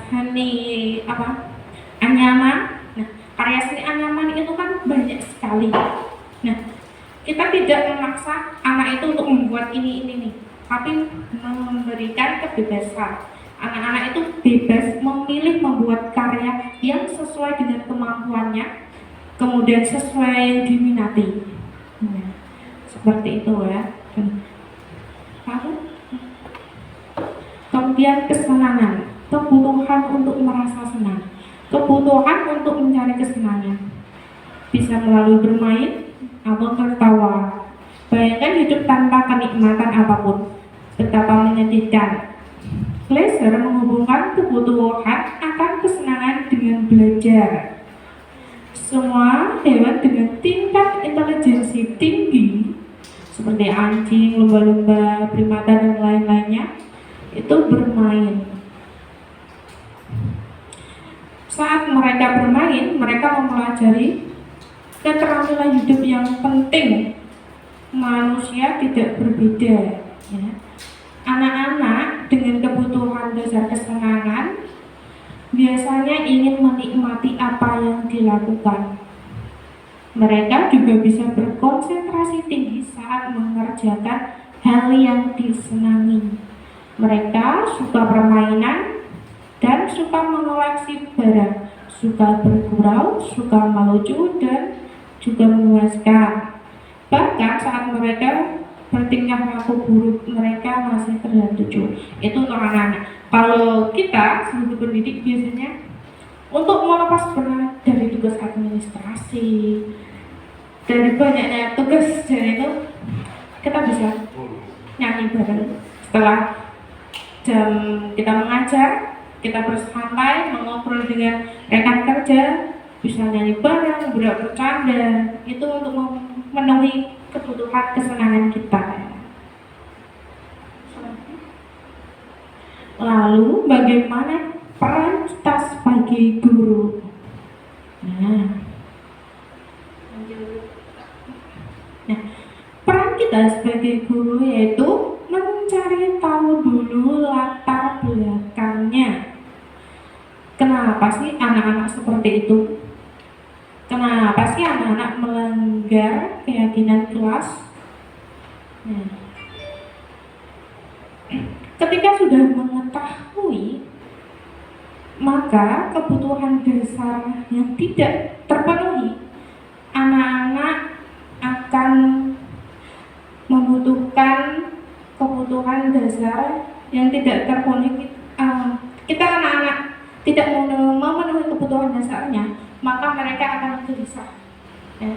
seni anyaman. Nah, karya seni anyaman itu kan banyak sekali. Nah, kita tidak memaksa anak itu untuk membuat ini, tapi memberikan kebebasan. Anak-anak itu bebas memilih membuat karya yang sesuai dengan kemampuannya, kemudian sesuai yang diminati. Nah, seperti itu ya. Kemudian kesenangan, kebutuhan untuk merasa senang, kebutuhan untuk mencari kesenangan, bisa melalui bermain atau tertawa. Bayangkan hidup tanpa kenikmatan apapun, betapa menyedihkan. Pleasure menghubungkan kebutuhan akan kesenangan dengan belajar. Semua hewan dengan tingkat intelijensi tinggi seperti anjing, lumba-lumba, primata dan lain-lainnya itu bermain. Saat mereka bermain, mereka mempelajari keterampilan hidup yang penting. Manusia tidak berbeda, ya. Anak-anak dengan kebutuhan dasar kesenangan biasanya ingin menikmati apa yang dilakukan. Mereka juga bisa berkonsentrasi tinggi saat mengerjakan hal yang disenangi. Mereka suka permainan dan suka mengoleksi barang, suka bergurau, suka melucu, dan juga memuaskan. Bahkan saat mereka bertingkah laku buruk, mereka masih terlihat lucu. Itu untuk anak-anak. Kalau kita sebagai pendidik biasanya untuk melepas penat dari tugas administrasi, dari banyaknya tugas, jadi itu kita bisa nyanyi bareng. Setelah jam kita mengajar, kita bersantai, mengobrol dengan rekan kerja, bisa nyanyi bareng, bercanda, itu untuk memenuhi kebutuhan kesenangan kita. Lalu bagaimana peran kita sebagai guru? Nah, peran kita sebagai guru yaitu mencari tahu dulu latar belakangnya. Kenapa sih anak-anak seperti itu? Kenapa sih anak-anak melanggar keyakinan kelas? Nah, ketika sudah mengetahui, maka kebutuhan dasar yang tidak terpenuhi, anak-anak akan membutuhkan kebutuhan dasar yang tidak terpenuhi. Kita anak-anak tidak memenuhi kebutuhan dasarnya, maka mereka akan gelisah. Ya.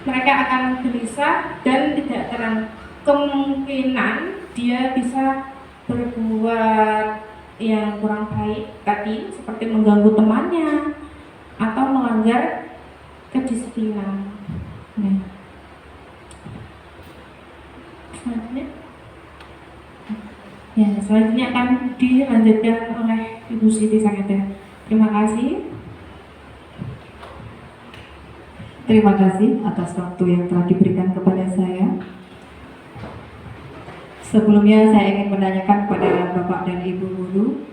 Mereka akan gelisah dan tidak terang. Kemungkinan dia bisa berbuat yang kurang baik tadi, seperti mengganggu temannya atau melanggar kedisiplinan. Nah. Selanjutnya akan dilanjutkan oleh Ibu Siti Sageda. Terima kasih. Terima kasih atas waktu yang telah diberikan kepada saya. Sebelumnya saya ingin menanyakan kepada Bapak dan Ibu guru,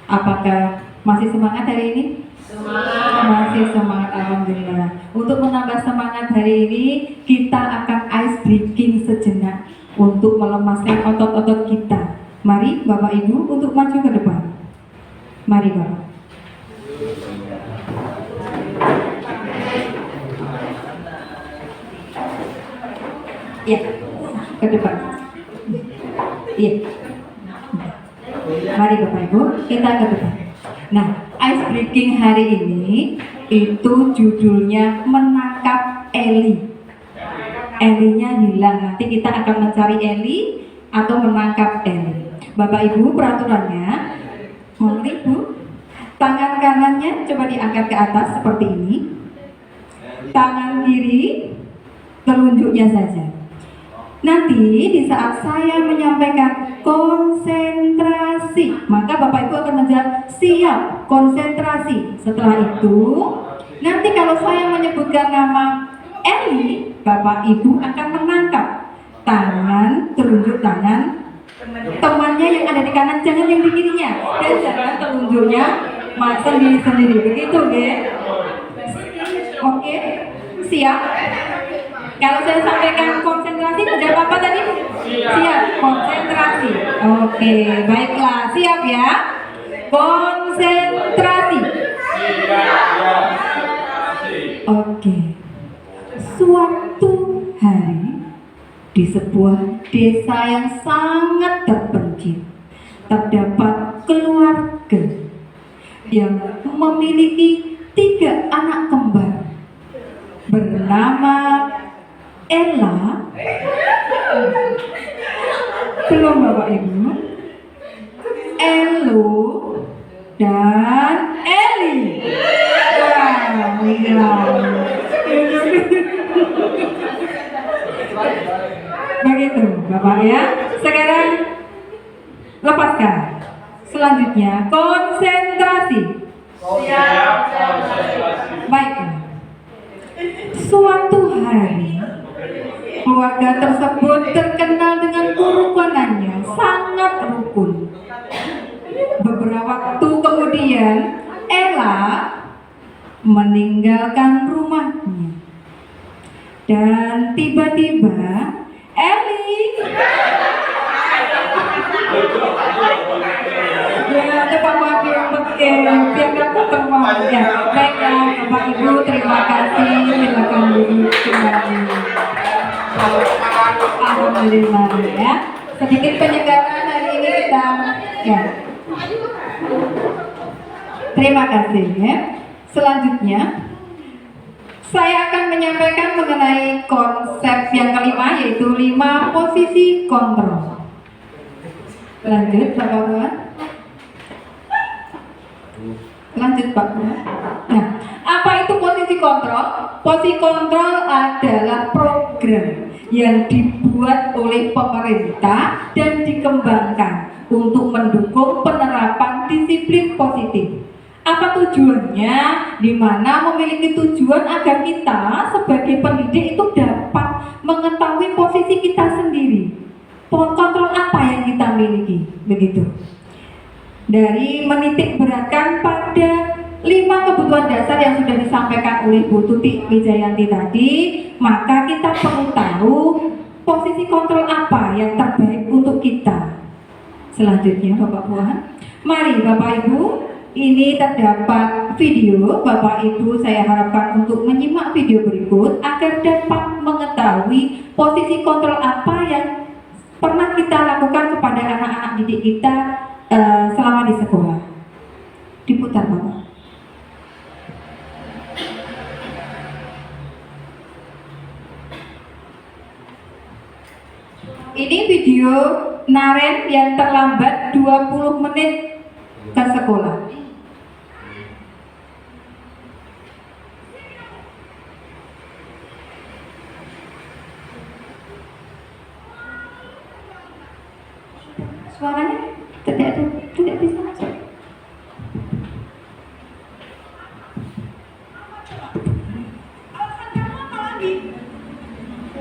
apakah masih semangat hari ini? Semangat. Masih semangat, alhamdulillah. Untuk menambah semangat hari ini, kita akan ice breaking sejenak untuk melemaskan otot-otot kita. Mari Bapak Ibu untuk maju ke depan. Mari Bapak. Ya, ke depan. Iya. Mari Bapak Ibu, kita ke depan. Nah, ice breaking hari ini itu judulnya menangkap Eli. Elinya hilang. Nanti kita akan mencari Eli atau menangkap Eli. Bapak Ibu, peraturannya, mohon Ibu, tangan kanannya coba diangkat ke atas seperti ini. Tangan kiri telunjuknya saja. Nanti di saat saya menyampaikan konsentrasi, maka Bapak Ibu akan menjawab siap, konsentrasi. Setelah itu, nanti kalau saya menyebutkan nama Eli, Bapak Ibu akan menangkap tangan, telunjuk tangan temannya yang ada di kanan, jangan yang di kirinya, dan jangan telunjuknya sendiri-sendiri. Begitu, ya? Oke, siap. Kalau saya sampaikan konsentrasi, menjawab apa tadi? Siap, konsentrasi. Oke, baiklah, siap ya. Konsentrasi. Oke. Suatu hari di sebuah desa yang sangat terpencil, terdapat keluarga yang memiliki 3 anak kembar bernama Ella. Belum Bapak Ibu. Elo dan Eli. Wah, iya. Begitu Bapak ya. Sekarang lepaskan. Selanjutnya konsentrasi. Baik. Suatu hari keluarga tersebut terkenal dengan kerukunannya, sangat rukun. Beberapa waktu kemudian Ella meninggalkan rumahnya dan tiba-tiba Eli ya depan wakil biar dapat teman ya. Baiklah Bapak Ibu, terima kasih, silakan duduk kembali. Alhamdulillah ya. Sedikit penyegaran hari ini kita ya. Terima kasih ya. Selanjutnya saya akan menyampaikan mengenai konsep yang kelima, yaitu 5 posisi kontrol. Lanjut Bapak-Bapak. Lanjut Pak. Nah, apa itu posisi kontrol? Posisi kontrol adalah program yang dibuat oleh pemerintah dan dikembangkan untuk mendukung penerapan disiplin positif. Apa tujuannya? Di mana memiliki tujuan agar kita sebagai pendidik itu dapat mengetahui posisi kita sendiri. Kontrol apa yang kita miliki, begitu. Dari menitik beratkan pada 5 kebutuhan dasar yang sudah disampaikan oleh Bu Tuti Wijayanti tadi, maka kita perlu tahu posisi kontrol apa yang terbaik untuk kita. Selanjutnya Bapak Puan, mari Bapak Ibu, ini terdapat video. Bapak Ibu saya harapkan untuk menyimak video berikut agar dapat mengetahui posisi kontrol apa yang pernah kita lakukan kepada anak-anak didik kita selama di sekolah. Diputar Bapak. Ini video Naren yang terlambat 20 menit ke sekolah. Suaranya tidak bisa masuk. Alasan kamu apa lagi?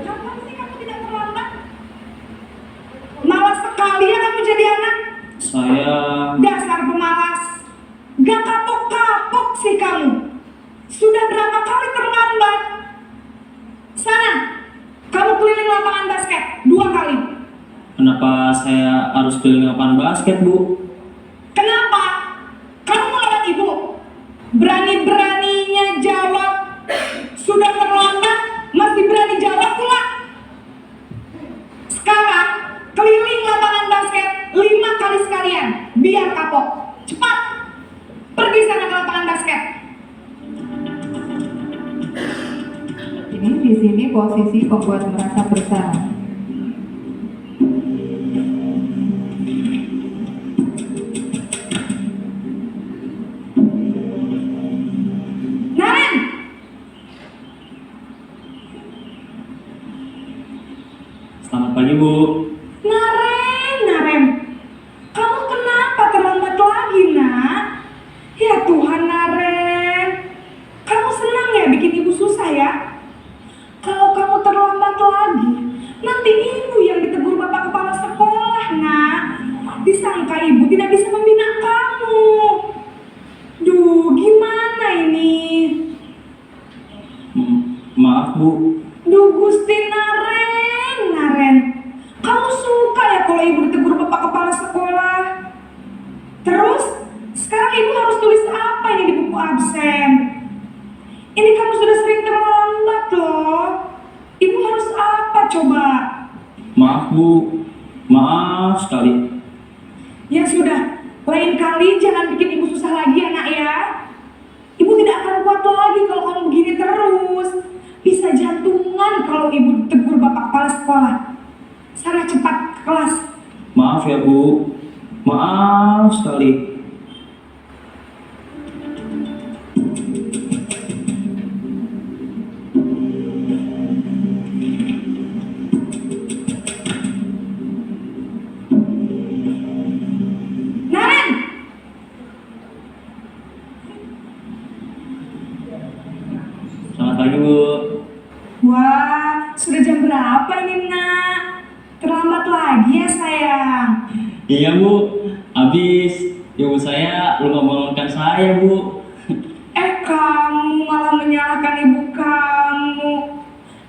Kapan sih kamu tidak terlambat? Malas sekali ya kamu jadi anak. Saya Dasar pemalas. Gak kapok-kapok sih kamu. Sudah berapa kali terlambat? Sana, kamu keliling lapangan basket 2 kali. kenapa saya harus keliling lapangan basket, Bu? Kenapa? Kamu melawan ibu. Berani-beraninya jawab. Sudah terlambat, masih berani jawab pula. Sekarang, keliling lapangan basket 5 kali sekalian. Biar kapok. Cepat. Pergi sana ke lapangan basket. Ini di sini posisi pembuat merasa bersalah. Naren! Selamat pagi, Bu. Naren. Kamu kenapa terlambat lagi, nak? Ya Tuhan, Naren. Kamu senang ya bikin ibu susah ya? Kalau kamu terlambat lagi, nanti ibu yang ditegur bapak kepala sekolah, nak. Disangka ibu tidak bisa membina kamu. Duh, gimana ini? Maaf, Bu. Duh, Gusti Naren. Kamu suka ya kalau ibu ditegur bapak kepala sekolah? Terus, sekarang ibu harus tulis apa ini di buku absen? Ini kamu sudah sering terlambat loh. Ibu harus apa coba? Maaf, Bu. Maaf sekali. Ya sudah, lain kali jangan bikin ibu susah lagi ya nak ya. Ibu tidak akan kuat lagi kalau kamu begini terus. Bisa jantungan kalau ibu ditegur bapak kepala sekolah. Sana cepat ke kelas. Maaf ya, Bu. Maaf sekali. Naren! Selamat pagi, Bu. Wah, sudah jam berapa ini nak? Terlambat lagi ya sayang. Iya, Bu. Habis ibu saya lupa membangunkan saya, Bu. Kamu malah menyalahkan ibu kamu.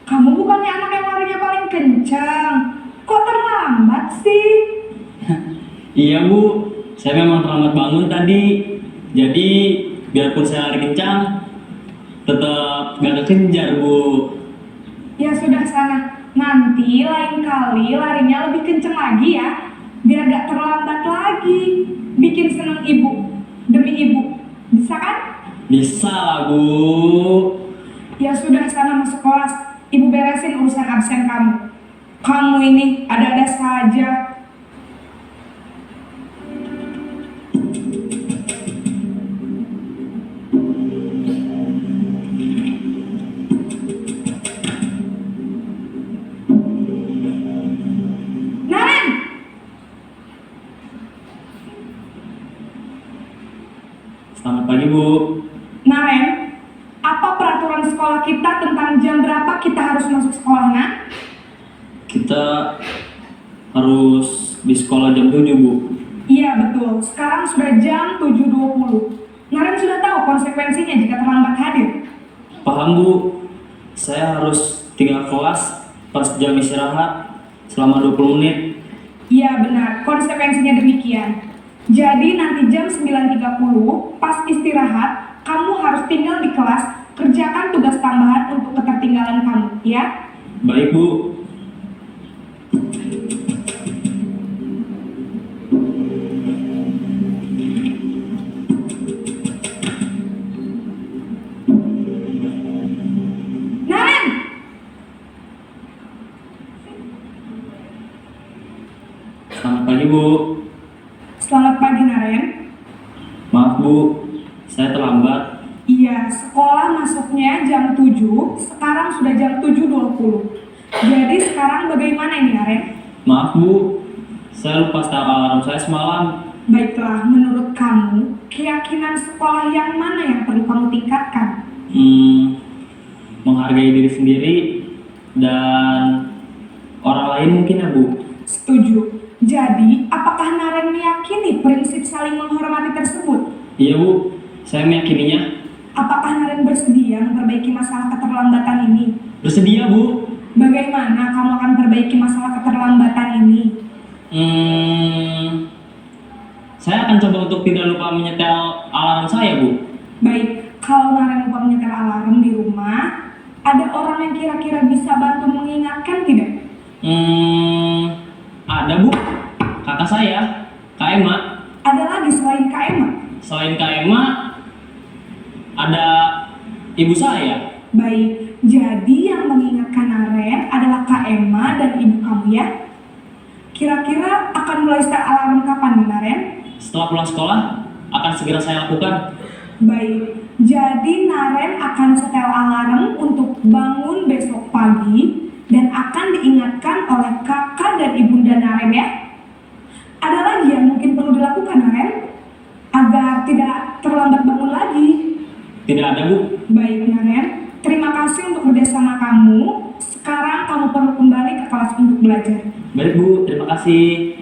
Kamu bukannya anak yang larinya paling kencang. Kok terlambat sih? Iya, Bu. Saya memang terlambat bangun tadi. Jadi, biarpun saya lari kencang, tetap gak kekejar, Bu. Ya sudah sana. Nanti lain kali larinya lebih kenceng lagi ya. Biar gak terlambat lagi. Bikin seneng ibu. Demi ibu. Bisa kan? Bisa lah, Bu. Ya sudah sana masuk kelas. Ibu beresin urusan absen kamu. Kamu ini ada-ada saja. Bu. Naren, apa peraturan sekolah kita tentang jam berapa kita harus masuk sekolah, nak? Kita harus di sekolah jam 7, Bu. Iya betul, sekarang sudah jam 7.20. Naren sudah tahu konsekuensinya jika terlambat hadir. Paham, Bu. Saya harus tinggal kelas pas jam istirahat selama 20 menit. Iya benar, konsekuensinya demikian. Jadi nanti jam 9.30 pas istirahat, kamu harus tinggal di kelas, kerjakan tugas tambahan untuk ketertinggalan kamu, ya? Baik, Bu. Naren! Selamat pagi, Bu. Selamat pagi, Naren. Maaf, Bu. Saya terlambat. Iya, sekolah masuknya jam 7, sekarang sudah jam 7.20. Jadi sekarang bagaimana ini, Naren? Maaf, Bu. Saya lupa setel alarm saya semalam. Baiklah, menurut kamu, keyakinan sekolah yang mana yang perlu kamu tingkatkan? Menghargai diri sendiri dan orang lain mungkin ya, Bu. Setuju. Jadi, apakah Naren meyakini prinsip saling menghormati tersebut? Iya, Bu. Saya meyakininya. Apakah Naren bersedia memperbaiki masalah keterlambatan ini? Bersedia, Bu. Bagaimana kamu akan perbaiki masalah keterlambatan ini? Saya akan coba untuk tidak lupa menyetel alarm saya, Bu. Baik, kalau Naren lupa menyetel alarm di rumah, ada orang yang kira-kira bisa bantu mengingatkan tidak? Ada, Bu. Kakak saya, Kak Emma. Ada lagi selain Kak Emma? Selain Kak Emma, ada ibu saya. Baik, jadi yang mengingatkan Naren adalah Kak Emma dan ibu kamu ya? Kira-kira akan mulai start alarm kapan nih, Naren? Setelah pulang sekolah, akan segera saya lakukan. Baik, jadi Naren akan setel alarm untuk bangun besok pagi dan akan diingatkan oleh kakak dan ibunda Naren ya. Ada lagi yang mungkin perlu dilakukan, Naren, agar tidak terlambat bangun lagi. Tidak ada, Bu. Baik, Naren, terima kasih untuk kerjasama kamu. Sekarang kamu perlu kembali ke kelas untuk belajar. Baik, Bu. Terima kasih.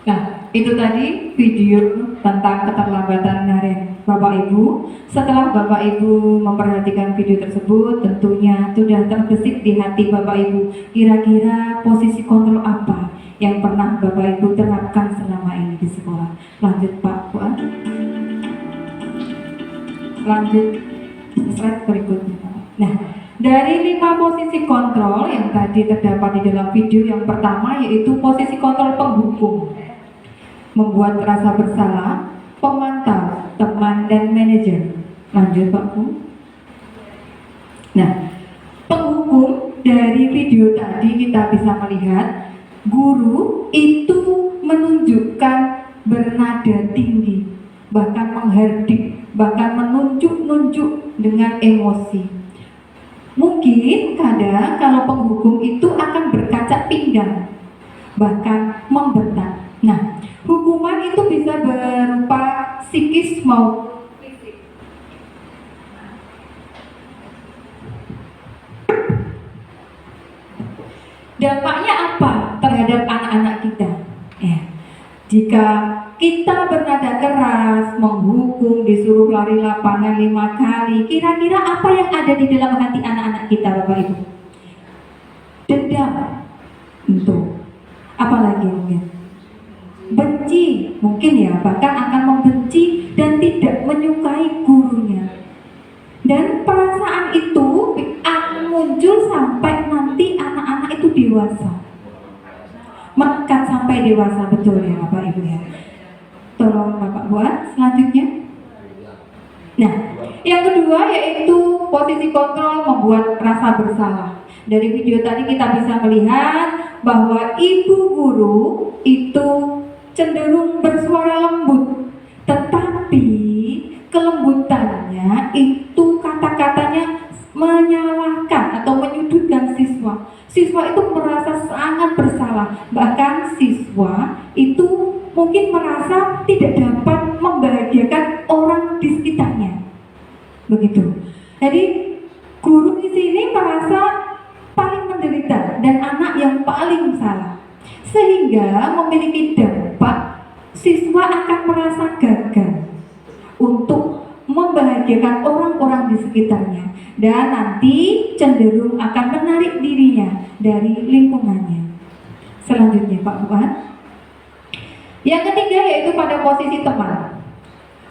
Nah, itu tadi video tentang keterlambatan Naren. Bapak Ibu, setelah Bapak Ibu memperhatikan video tersebut, tentunya sudah terbesit di hati Bapak Ibu. Kira-kira posisi kontrol apa yang pernah Bapak Ibu terapkan selama ini di sekolah? Lanjut Pak Fuad. Lanjut slide berikutnya. Nah, dari 5 posisi kontrol yang tadi terdapat di dalam video, yang pertama yaitu posisi kontrol penghukum, membuat rasa bersalah, pemantau, teman, dan manajer. Lanjut Pak Bu. Nah, penghukum dari video tadi kita bisa melihat guru itu menunjukkan bernada tinggi, bahkan menghardik, bahkan menunjuk-nunjuk dengan emosi. Mungkin kadang kalau penghukum itu akan berkaca pinggang, bahkan membentak. Nah, hukuman itu bisa berupa psikis maupun fisik. Dampaknya apa terhadap anak-anak kita? Jika kita bernada keras, menghukum, disuruh lari lapangan 5 kali, kira-kira apa yang ada di dalam hati anak-anak kita, Bapak Ibu? Dendam, untuk apa lagi mungkin? Benci, mungkin ya, bahkan akan membenci dan tidak menyukai gurunya. Dan perasaan itu akan muncul sampai nanti anak-anak itu dewasa, menekan sampai dewasa, betul ya Bapak Ibu ya. Tolong Bapak buat selanjutnya. Nah, yang kedua yaitu posisi kontrol membuat rasa bersalah. Dari video tadi kita bisa melihat bahwa ibu guru itu cenderung bersuara lembut, tetapi kelembutannya itu kata-katanya menyalahkan atau menyudutkan siswa. Siswa itu merasa sangat bersalah, bahkan siswa itu mungkin merasa tidak dapat membahagiakan orang di sekitarnya. Begitu. Jadi guru di sini merasa paling menderita dan anak yang paling salah, sehingga memiliki dampak siswa akan merasa gagal untuk membahagiakan orang-orang di sekitarnya dan nanti cenderung akan menarik dirinya dari lingkungannya. Selanjutnya Pak Buan. Yang ketiga yaitu pada posisi teman.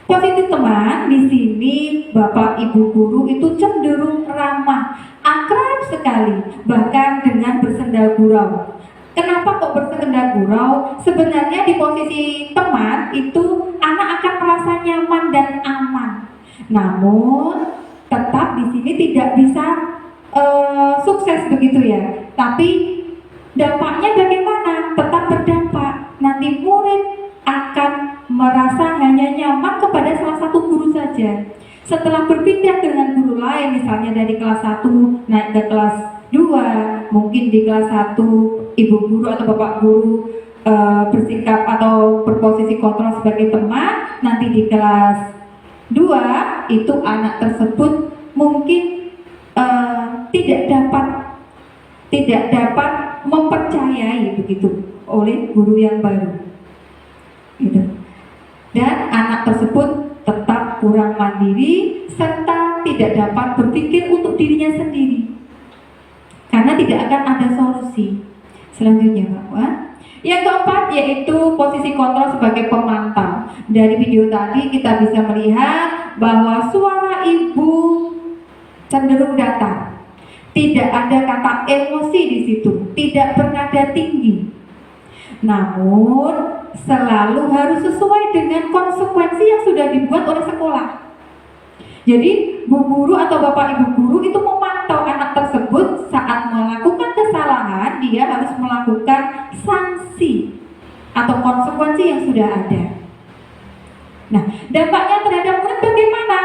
Posisi teman di sini Bapak Ibu guru itu cenderung ramah, akrab sekali, bahkan dengan bersenda gurau. Kenapa kok bersenda gurau? Sebenarnya di posisi teman itu anak akan merasa nyaman dan aman. Namun tetap di sini tidak bisa sukses begitu ya. Tapi dampaknya bagaimana? Tetap berdampak. Nanti murid akan merasa hanya nyaman kepada salah satu guru saja. Setelah berpindah dengan guru lain, misalnya dari kelas 1 naik ke kelas 2, mungkin di kelas 1 ibu guru atau bapak guru bersikap atau berposisi kontrol sebagai teman, nanti di kelas 2 itu anak tersebut mungkin tidak dapat mempercayai begitu oleh guru yang baru, gitu. Dan anak tersebut tetap kurang mandiri serta tidak dapat berpikir untuk dirinya sendiri karena tidak akan ada solusi. Selanjutnya Pak Wan. Yang keempat yaitu posisi kontrol sebagai pemantau. Dari video tadi kita bisa melihat bahwa suara ibu cenderung datar. Tidak ada kata emosi di situ, tidak bernada tinggi. Namun selalu harus sesuai dengan konsekuensi yang sudah dibuat oleh sekolah. Jadi bu guru atau bapak ibu guru itu memantau anak tersebut saat melakukan kesalahan, dia harus melakukan sanksi atau konsekuensi yang sudah ada. Nah, dampaknya terhadap murid bagaimana?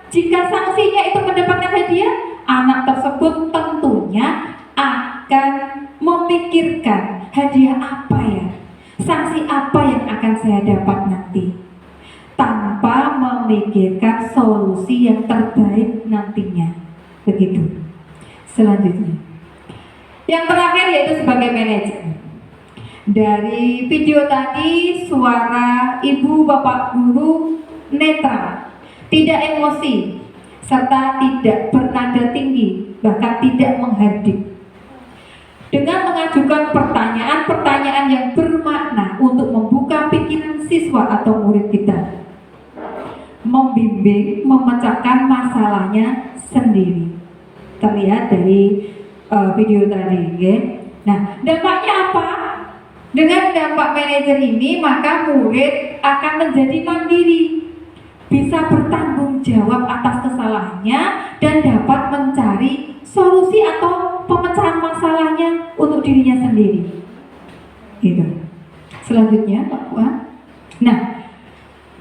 Jika sanksinya itu mendapatkan hadiah, anak tersebut tentunya akan memikirkan hadiah apa ya, sanksi apa yang akan saya dapat nanti, tanpa memikirkan solusi yang terbaik nantinya. Begitu. Selanjutnya, yang terakhir yaitu sebagai manajer. Dari video tadi suara ibu bapak guru netral, tidak emosi, serta tidak bernada tinggi, bahkan tidak menghardik. Dengan mengajukan pertanyaan-pertanyaan yang bermakna untuk membuka pikiran siswa atau murid kita, membimbing, memecahkan masalahnya sendiri. Terlihat dari video tadi, ya. Nah, dampaknya apa? Dengan dampak manajer ini, maka murid akan menjadi mandiri, bisa bertanggung jawab atas kesalahannya dan dapat mencari solusi atau pemecahan masalahnya untuk dirinya sendiri. Gitu. Selanjutnya, Pak Puan. Nah,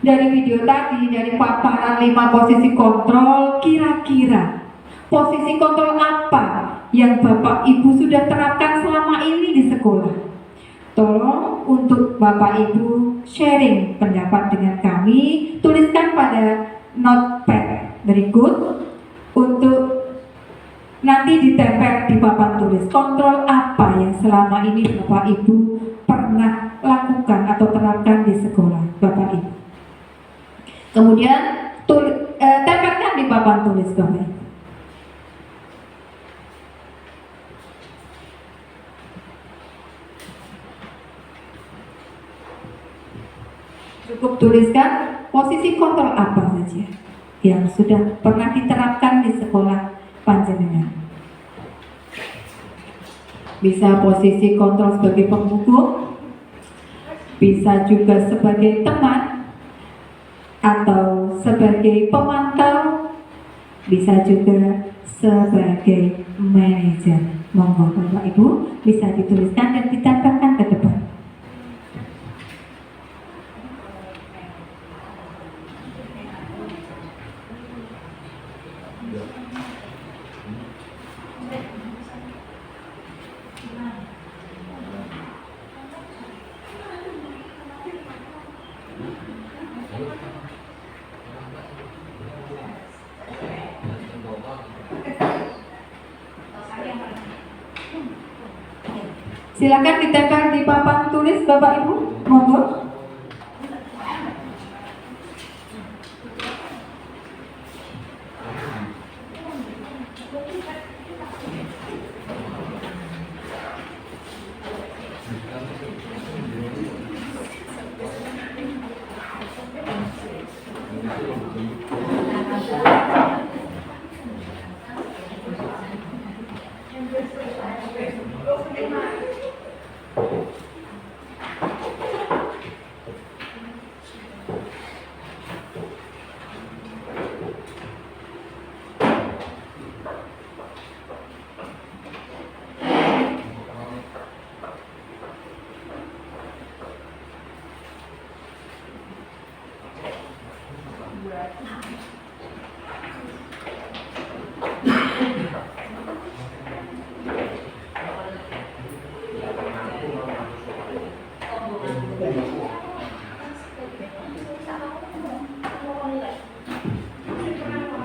dari video tadi, dari paparan 5 posisi kontrol, kira-kira posisi kontrol apa yang Bapak Ibu sudah terapkan selama ini di sekolah? Tolong untuk Bapak Ibu sharing pendapat dengan kami, tuliskan pada notepad berikut untuk nanti ditempel di papan tulis. Kontrol apa yang selama ini Bapak Ibu pernah lakukan atau terapkan di sekolah Bapak Ibu? Kemudian tempelkan di papan tulis Bapak Ibu. Cukup tuliskan posisi kontrol apa saja yang sudah pernah diterapkan di sekolah panjenengan. Bisa posisi kontrol sebagai penghukum, bisa juga sebagai teman, atau sebagai pemantau, bisa juga sebagai manajer. Monggo Bapak Ibu bisa dituliskan dan ditempelkan ke depan. Silakan ditempel di papan tulis Bapak Ibu, monggo.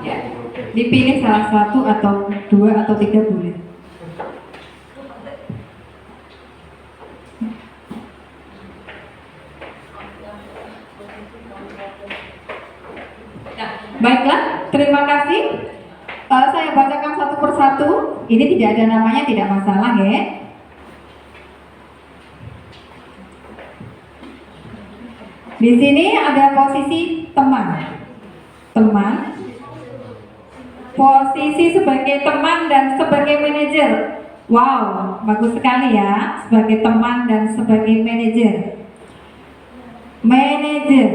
Ya, dipilih salah satu atau dua atau tiga boleh. Nah, baiklah, terima kasih. Saya bacakan satu persatu. Ini tidak ada namanya, tidak masalah ya. Di sini ada posisi teman. Teman. Posisi sebagai teman dan sebagai manajer. Wow, bagus sekali ya. Sebagai teman dan sebagai manajer. Manajer.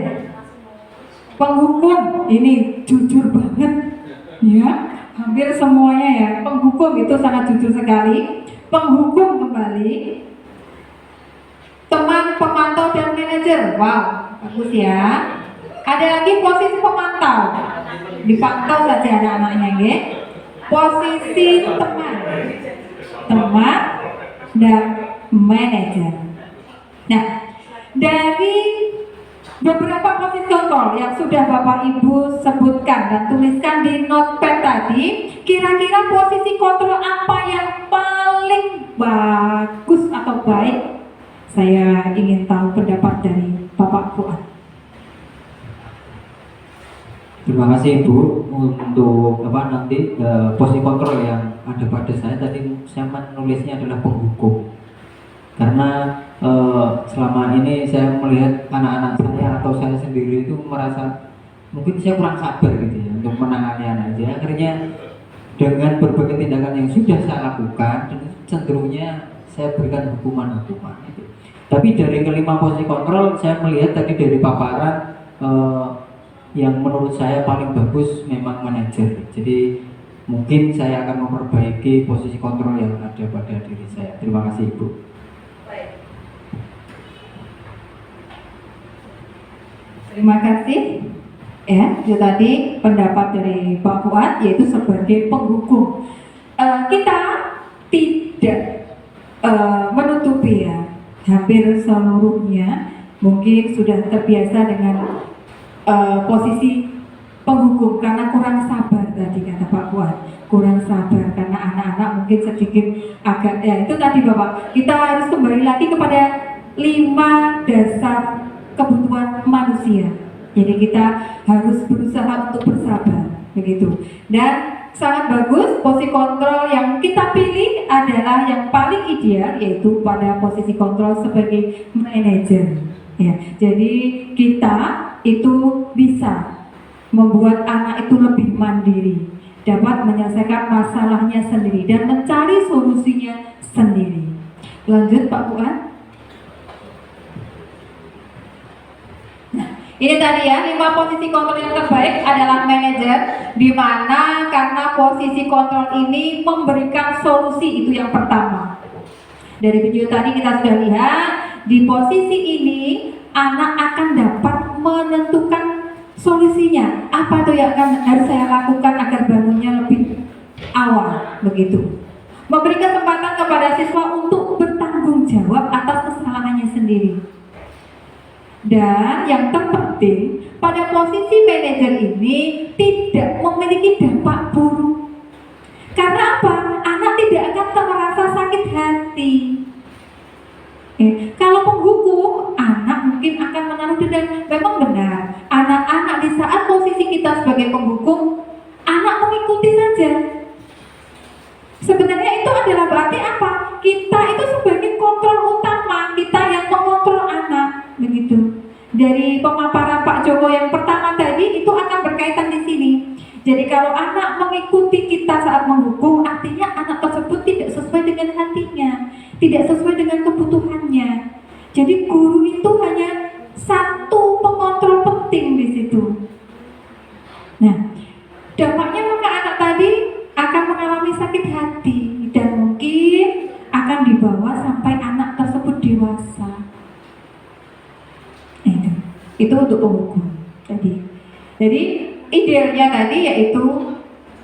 Penghukum, ini jujur banget. Ya, hampir semuanya ya. Penghukum itu sangat jujur sekali. Penghukum kembali. Teman, pemantau dan manajer. Wow, bagus ya. Ada lagi posisi pemantau. Dipantau saja anak-anaknya ya. Posisi teman. Teman dan manajer. Nah, dari beberapa posisi kontrol yang sudah Bapak Ibu sebutkan dan tuliskan di notepad tadi, kira-kira posisi kontrol apa yang paling bagus atau baik? Saya ingin tahu pendapat dari Bapak Fuad. Terima kasih Ibu untuk nanti posisi kontrol yang ada pada saya tadi. Saya menulisnya adalah penghukum karena selama ini saya melihat anak-anak saya atau saya sendiri itu merasa mungkin saya kurang sabar gitu ya untuk menangani anaknya. Akhirnya dengan berbagai tindakan yang sudah saya lakukan, cenderungnya saya berikan hukuman-hukuman itu. Tapi dari kelima posisi kontrol saya melihat tadi dari paparan yang menurut saya paling bagus memang manajer. Jadi mungkin saya akan memperbaiki posisi kontrol yang ada pada diri saya. Terima kasih Ibu. Terima kasih. Ya, itu tadi pendapat dari Pak Fuad yaitu sebagai penghukum. Kita tidak menutupi ya, hampir seluruhnya mungkin sudah terbiasa dengan posisi penghukum karena kurang sabar tadi kata Pak Fuad, kurang sabar karena anak-anak mungkin sedikit agak ya itu tadi Bapak, kita harus kembali lagi kepada 5 dasar kebutuhan manusia. Jadi kita harus berusaha untuk bersabar begitu. Dan sangat bagus posisi kontrol yang kita pilih adalah yang paling ideal yaitu pada posisi kontrol sebagai manajer. Ya, jadi kita itu bisa membuat anak itu lebih mandiri, dapat menyelesaikan masalahnya sendiri dan mencari solusinya sendiri. Lanjut Pak Fuad. Nah, ini tadi ya 5 posisi kontrol yang terbaik adalah manajer, di mana karena posisi kontrol ini memberikan solusi itu yang pertama. Dari video tadi kita sudah lihat di posisi ini anak akan dapat menentukan solusinya. Apa tuh yang harus saya lakukan agar bangunnya lebih awal begitu. Memberi kesempatan kepada siswa untuk bertanggung jawab atas kesalahannya sendiri. Dan yang terpenting pada posisi manajer ini tidak memiliki dampak buruk. Karena apa? Anak tidak akan merasa sakit hati. dan memang benar, anak-anak di saat posisi kita sebagai penghukum, anak mengikuti saja. Sebenarnya itu adalah berarti apa? Kita itu sebagai kontrol utama, kita yang mengontrol anak, begitu. Dari pemaparan Pak Joko yang pertama tadi itu akan berkaitan di sini. Jadi kalau anak mengikuti kita saat menghukum, artinya anak tersebut tidak sesuai dengan hatinya, tidak sesuai dengan kebutuhannya. Jadi guru itu hanya satu pengontrol penting di situ. Nah, dampaknya maka anak tadi akan mengalami sakit hati dan mungkin akan dibawa sampai anak tersebut dewasa. Itu untuk penghukum tadi. Jadi idealnya tadi yaitu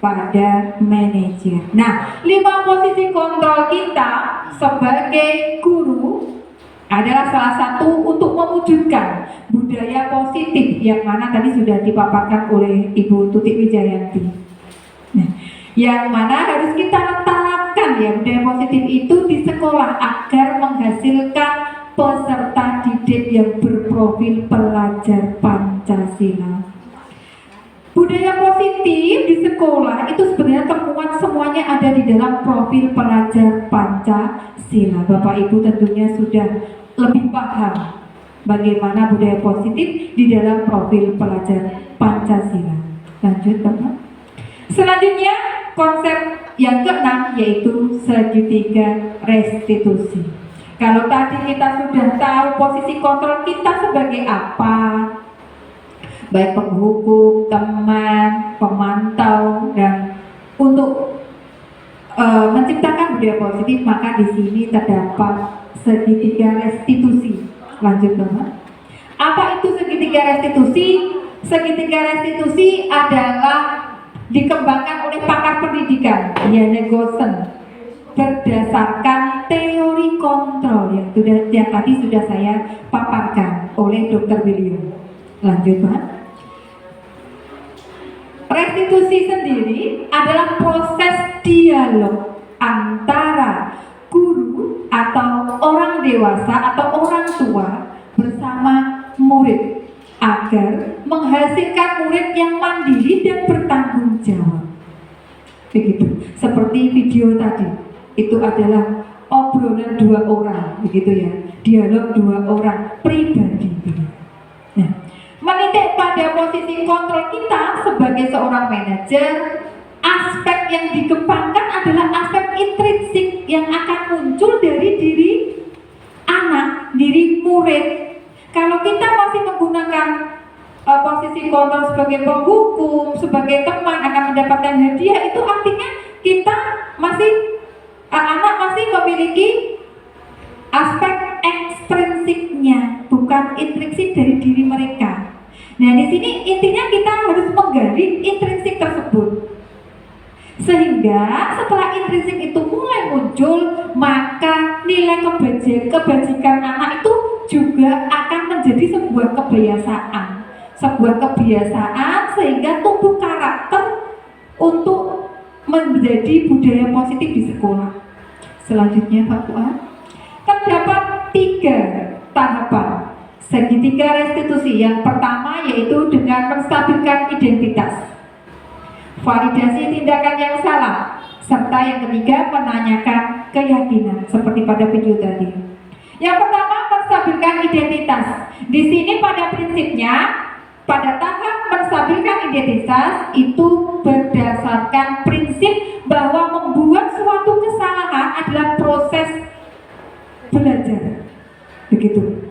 pada manajer. Nah, 5 posisi kontrol kita sebagai guru adalah salah satu untuk mewujudkan budaya positif yang mana tadi sudah dipaparkan oleh Ibu Tutik Wijayanti. Nah, yang mana harus kita terapkan ya budaya positif itu di sekolah agar menghasilkan peserta didik yang berprofil pelajar Pancasila. Budaya positif di sekolah itu sebenarnya termuat semuanya ada di dalam profil pelajar Pancasila. Bapak Ibu tentunya sudah lebih paham bagaimana budaya positif di dalam profil pelajar Pancasila. Lanjut Bapak. Selanjutnya konsep yang ke-6 yaitu segitiga restitusi. Kalau tadi kita sudah tahu posisi kontrol kita sebagai apa, baik penghukum, teman, pemantau, dan untuk menciptakan budaya positif, maka di sini terdapat segitiga restitusi. Lanjut Bapak. Apa itu segitiga restitusi? Segitiga restitusi adalah dikembangkan oleh pakar pendidikan, Yane Gosen, berdasarkan teori kontrol yang tadi sudah saya paparkan oleh Dr. William. Lanjut Pak. Restitusi sendiri adalah proses dialog antara guru atau orang dewasa atau orang tua bersama murid agar menghasilkan murid yang mandiri dan bertanggung jawab. Begitu. Seperti video tadi. Itu adalah obrolan 2 orang, begitu ya, dialog 2 orang pribadi. Nah, menitik pada posisi kontrol kita sebagai seorang manajer, aspek yang dikembangkan adalah aspek intrinsik yang akan muncul dari diri anak, diri murid. Kalau kita masih menggunakan posisi kontrol sebagai penghukum, sebagai teman akan mendapatkan hadiah, itu artinya kita anak masih memiliki aspek ekstrinsiknya, bukan intrinsik dari diri mereka. Nah, di sini intinya kita harus menggali intrinsik tersebut. Sehingga setelah intrinsik itu mulai muncul, maka nilai kebajikan anak itu juga akan menjadi sebuah kebiasaan. Sebuah kebiasaan sehingga tumbuh karakter untuk menjadi budaya positif di sekolah. Selanjutnya Pak Fuad, terdapat 3 tahapan segitiga restitusi. Yang pertama yaitu dengan menstabilkan identitas, validasi tindakan yang salah, serta yang ketiga menanyakan keyakinan seperti pada video tadi. Yang pertama menstabilkan identitas. Di sini pada prinsipnya pada tahap menstabilkan identitas itu berdasarkan prinsip bahwa membuat suatu kesalahan adalah proses belajar. Begitu.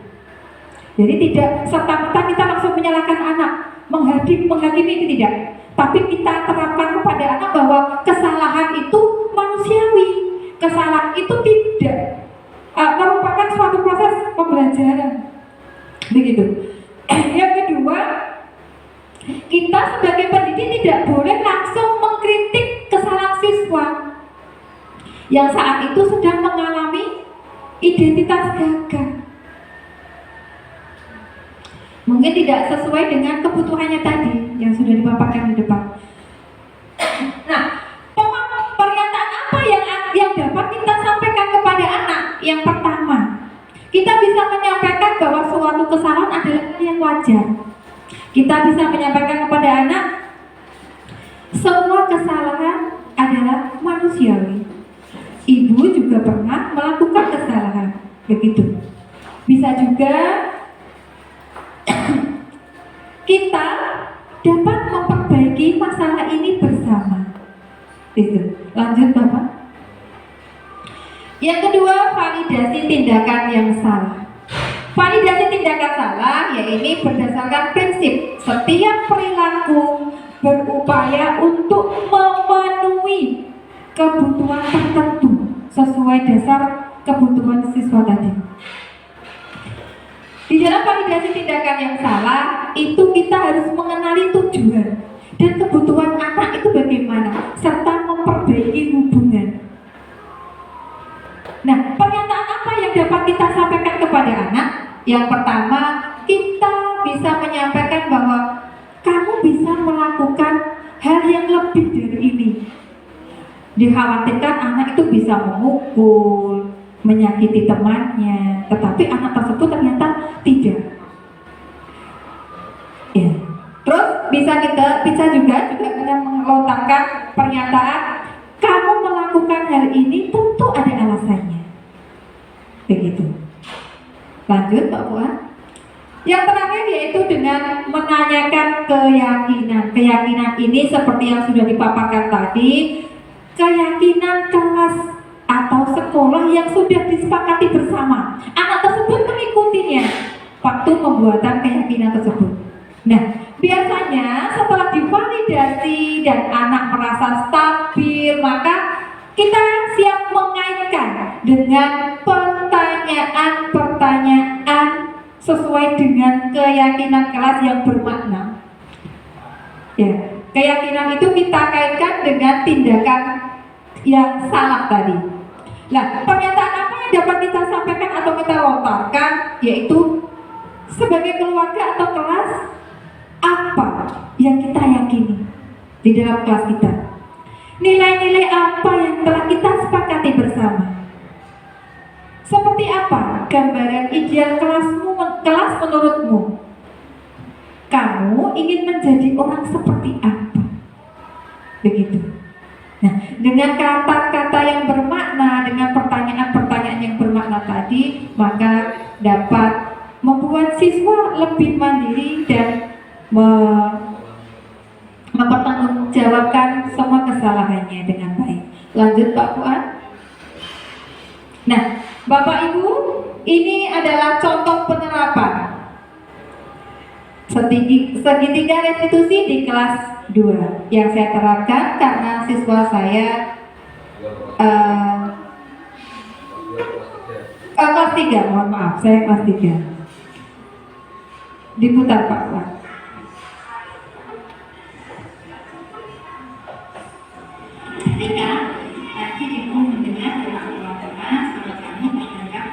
Jadi tidak serta-merta kita langsung menyalahkan anak, menghakimi itu tidak. Tapi kita terapkan kepada anak bahwa kesalahan itu manusiawi. Kesalahan itu tidak merupakan suatu proses pembelajaran. Begitu. Yang kedua, kita sebagai pendidik tidak boleh langsung mengkritik kesalahan siswa yang saat itu sedang mengalami identitas gagal. Mungkin tidak sesuai dengan kebutuhannya tadi yang sudah dipaparkan di depan. Nah, pernyataan apa yang dapat kita sampaikan kepada anak? Yang pertama, kita bisa menyampaikan bahwa suatu kesalahan adalah hal yang wajar. Kita bisa menyampaikan kepada anak, semua kesalahan adalah manusiawi. Ibu juga pernah melakukan kesalahan, begitu. Bisa juga kita dapat memperbaiki masalah ini bersama. Itu. Lanjut Bapak. Yang kedua, validasi tindakan yang salah. Validasi tindakan salah yaitu berdasarkan prinsip setiap perilaku berupaya untuk memenuhi kebutuhan tertentu sesuai dasar kebutuhan siswa tadi. Di dalam validasi tindakan yang salah itu kita harus mengenali tujuan dan kebutuhan anak itu bagaimana serta memperbaiki hubungan. Nah, pernyataan apa yang dapat kita sampaikan kepada anak? Yang pertama, kita bisa menyampaikan bahwa kamu bisa melakukan hal yang lebih dari ini. Dikhawatirkan anak itu bisa memukul, menyakiti temannya, tetapi anak tersebut ternyata tidak. Ya. Terus bisa juga dengan melontarkan pernyataan, kamu melakukan hal ini tentu ada alasannya. Begitu. Lanjut Pak Puan. Yang terakhir yaitu dengan menanyakan keyakinan. Keyakinan ini seperti yang sudah dipaparkan tadi, keyakinan kelas atau sekolah yang sudah disepakati bersama. Anak tersebut mengikutinya waktu pembuatan keyakinan tersebut. Nah, biasanya setelah divalidasi dan anak merasa stabil, maka kita siap mengaitkan dengan pertanyaan-pertanyaan sesuai dengan keyakinan kelas yang bermakna. Ya, keyakinan itu kita kaitkan dengan tindakan yang salah tadi. Nah, pernyataan apa yang dapat kita sampaikan atau kita lontarkan, yaitu sebagai keluarga atau kelas, apa yang kita yakini di dalam kelas kita, nilai-nilai apa yang telah kita sepakati bersama. Seperti apa gambaran ideal kelas menurutmu? Kamu ingin menjadi orang seperti apa? Begitu. Nah, dengan kata-kata yang bermakna, dengan pertanyaan-pertanyaan yang bermakna tadi, maka dapat membuat siswa lebih mandiri dan mempertanggungjawabkan semua kesalahannya dengan baik. Lanjut Pak Puan. Nah, Bapak Ibu, ini adalah contoh penerapan segitiga restitusi di kelas 2 yang saya terapkan karena siswa saya kelas 3, mohon maaf, saya kelas 3. Diputar Pak Puan. Ketika tadi ibu mendengar dari teman-teman kalau kamu menganggap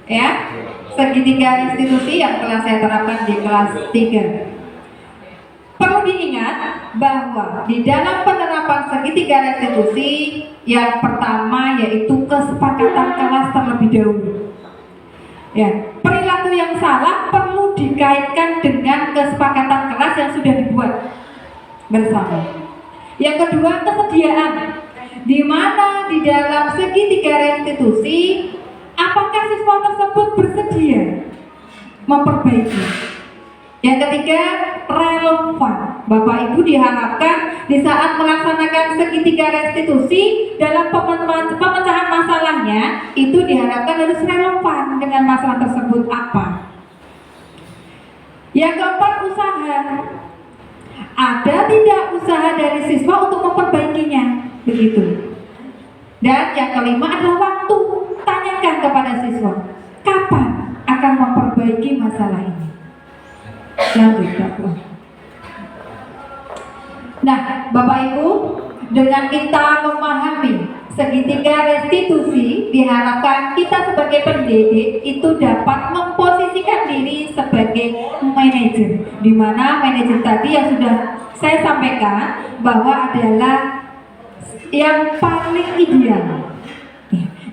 Ya, segitiga restitusi yang telah saya terapkan di kelas 3. Perlu diingat bahwa di dalam penerapan segitiga restitusi yang pertama yaitu kesepakatan kelas terlebih dahulu. Ya, perilaku yang salah perlu dikaitkan dengan kesepakatan kelas yang sudah dibuat bersama. Yang kedua, kesediaan, di mana di dalam segitiga restitusi apakah siswa tersebut bersedia memperbaiki. Yang ketiga, relevan. Bapak Ibu diharapkan di saat melaksanakan segitiga restitusi dalam pemecahan masalahnya itu diharapkan harus relevan dengan masalah tersebut apa. Yang keempat, usaha. Ada tidak usaha dari siswa untuk memperbaikinya, begitu. Dan yang kelima adalah waktu. Tanyakan kepada siswa, kapan akan memperbaiki masalah ini. Lanjut, nah, Bapak Ibu, dengan kita memahami segitiga restitusi, diharapkan kita sebagai pendidik itu dapat memposisikan diri sebagai manajer, di mana manajer tadi yang sudah saya sampaikan bahwa adalah yang paling ideal,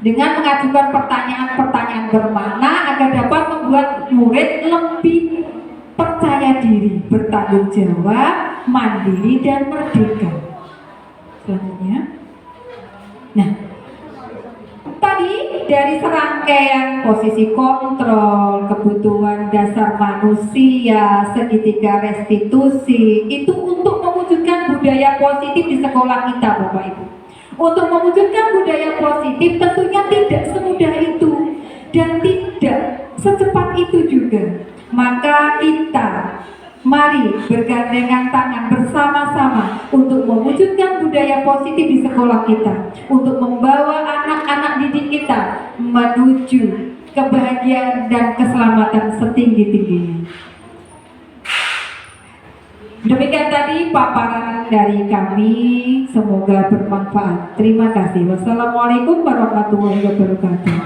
dengan mengajukan pertanyaan-pertanyaan bermakna agar dapat membuat murid lebih percaya diri, bertanggung jawab, mandiri, dan merdeka. Selanjutnya, nah, tadi dari serangkaian posisi kontrol, kebutuhan dasar manusia, segitiga restitusi, itu untuk mewujudkan budaya positif di sekolah kita, Bapak Ibu. Untuk mewujudkan budaya positif tentunya tidak semudah itu dan tidak secepat itu juga. Maka kita mari bergandengan tangan bersama-sama untuk mewujudkan budaya positif di sekolah kita, untuk membawa anak-anak didik kita menuju kebahagiaan dan keselamatan setinggi-tingginya. Demikian tadi paparan dari kami, semoga bermanfaat. Terima kasih. Wassalamualaikum warahmatullahi wabarakatuh.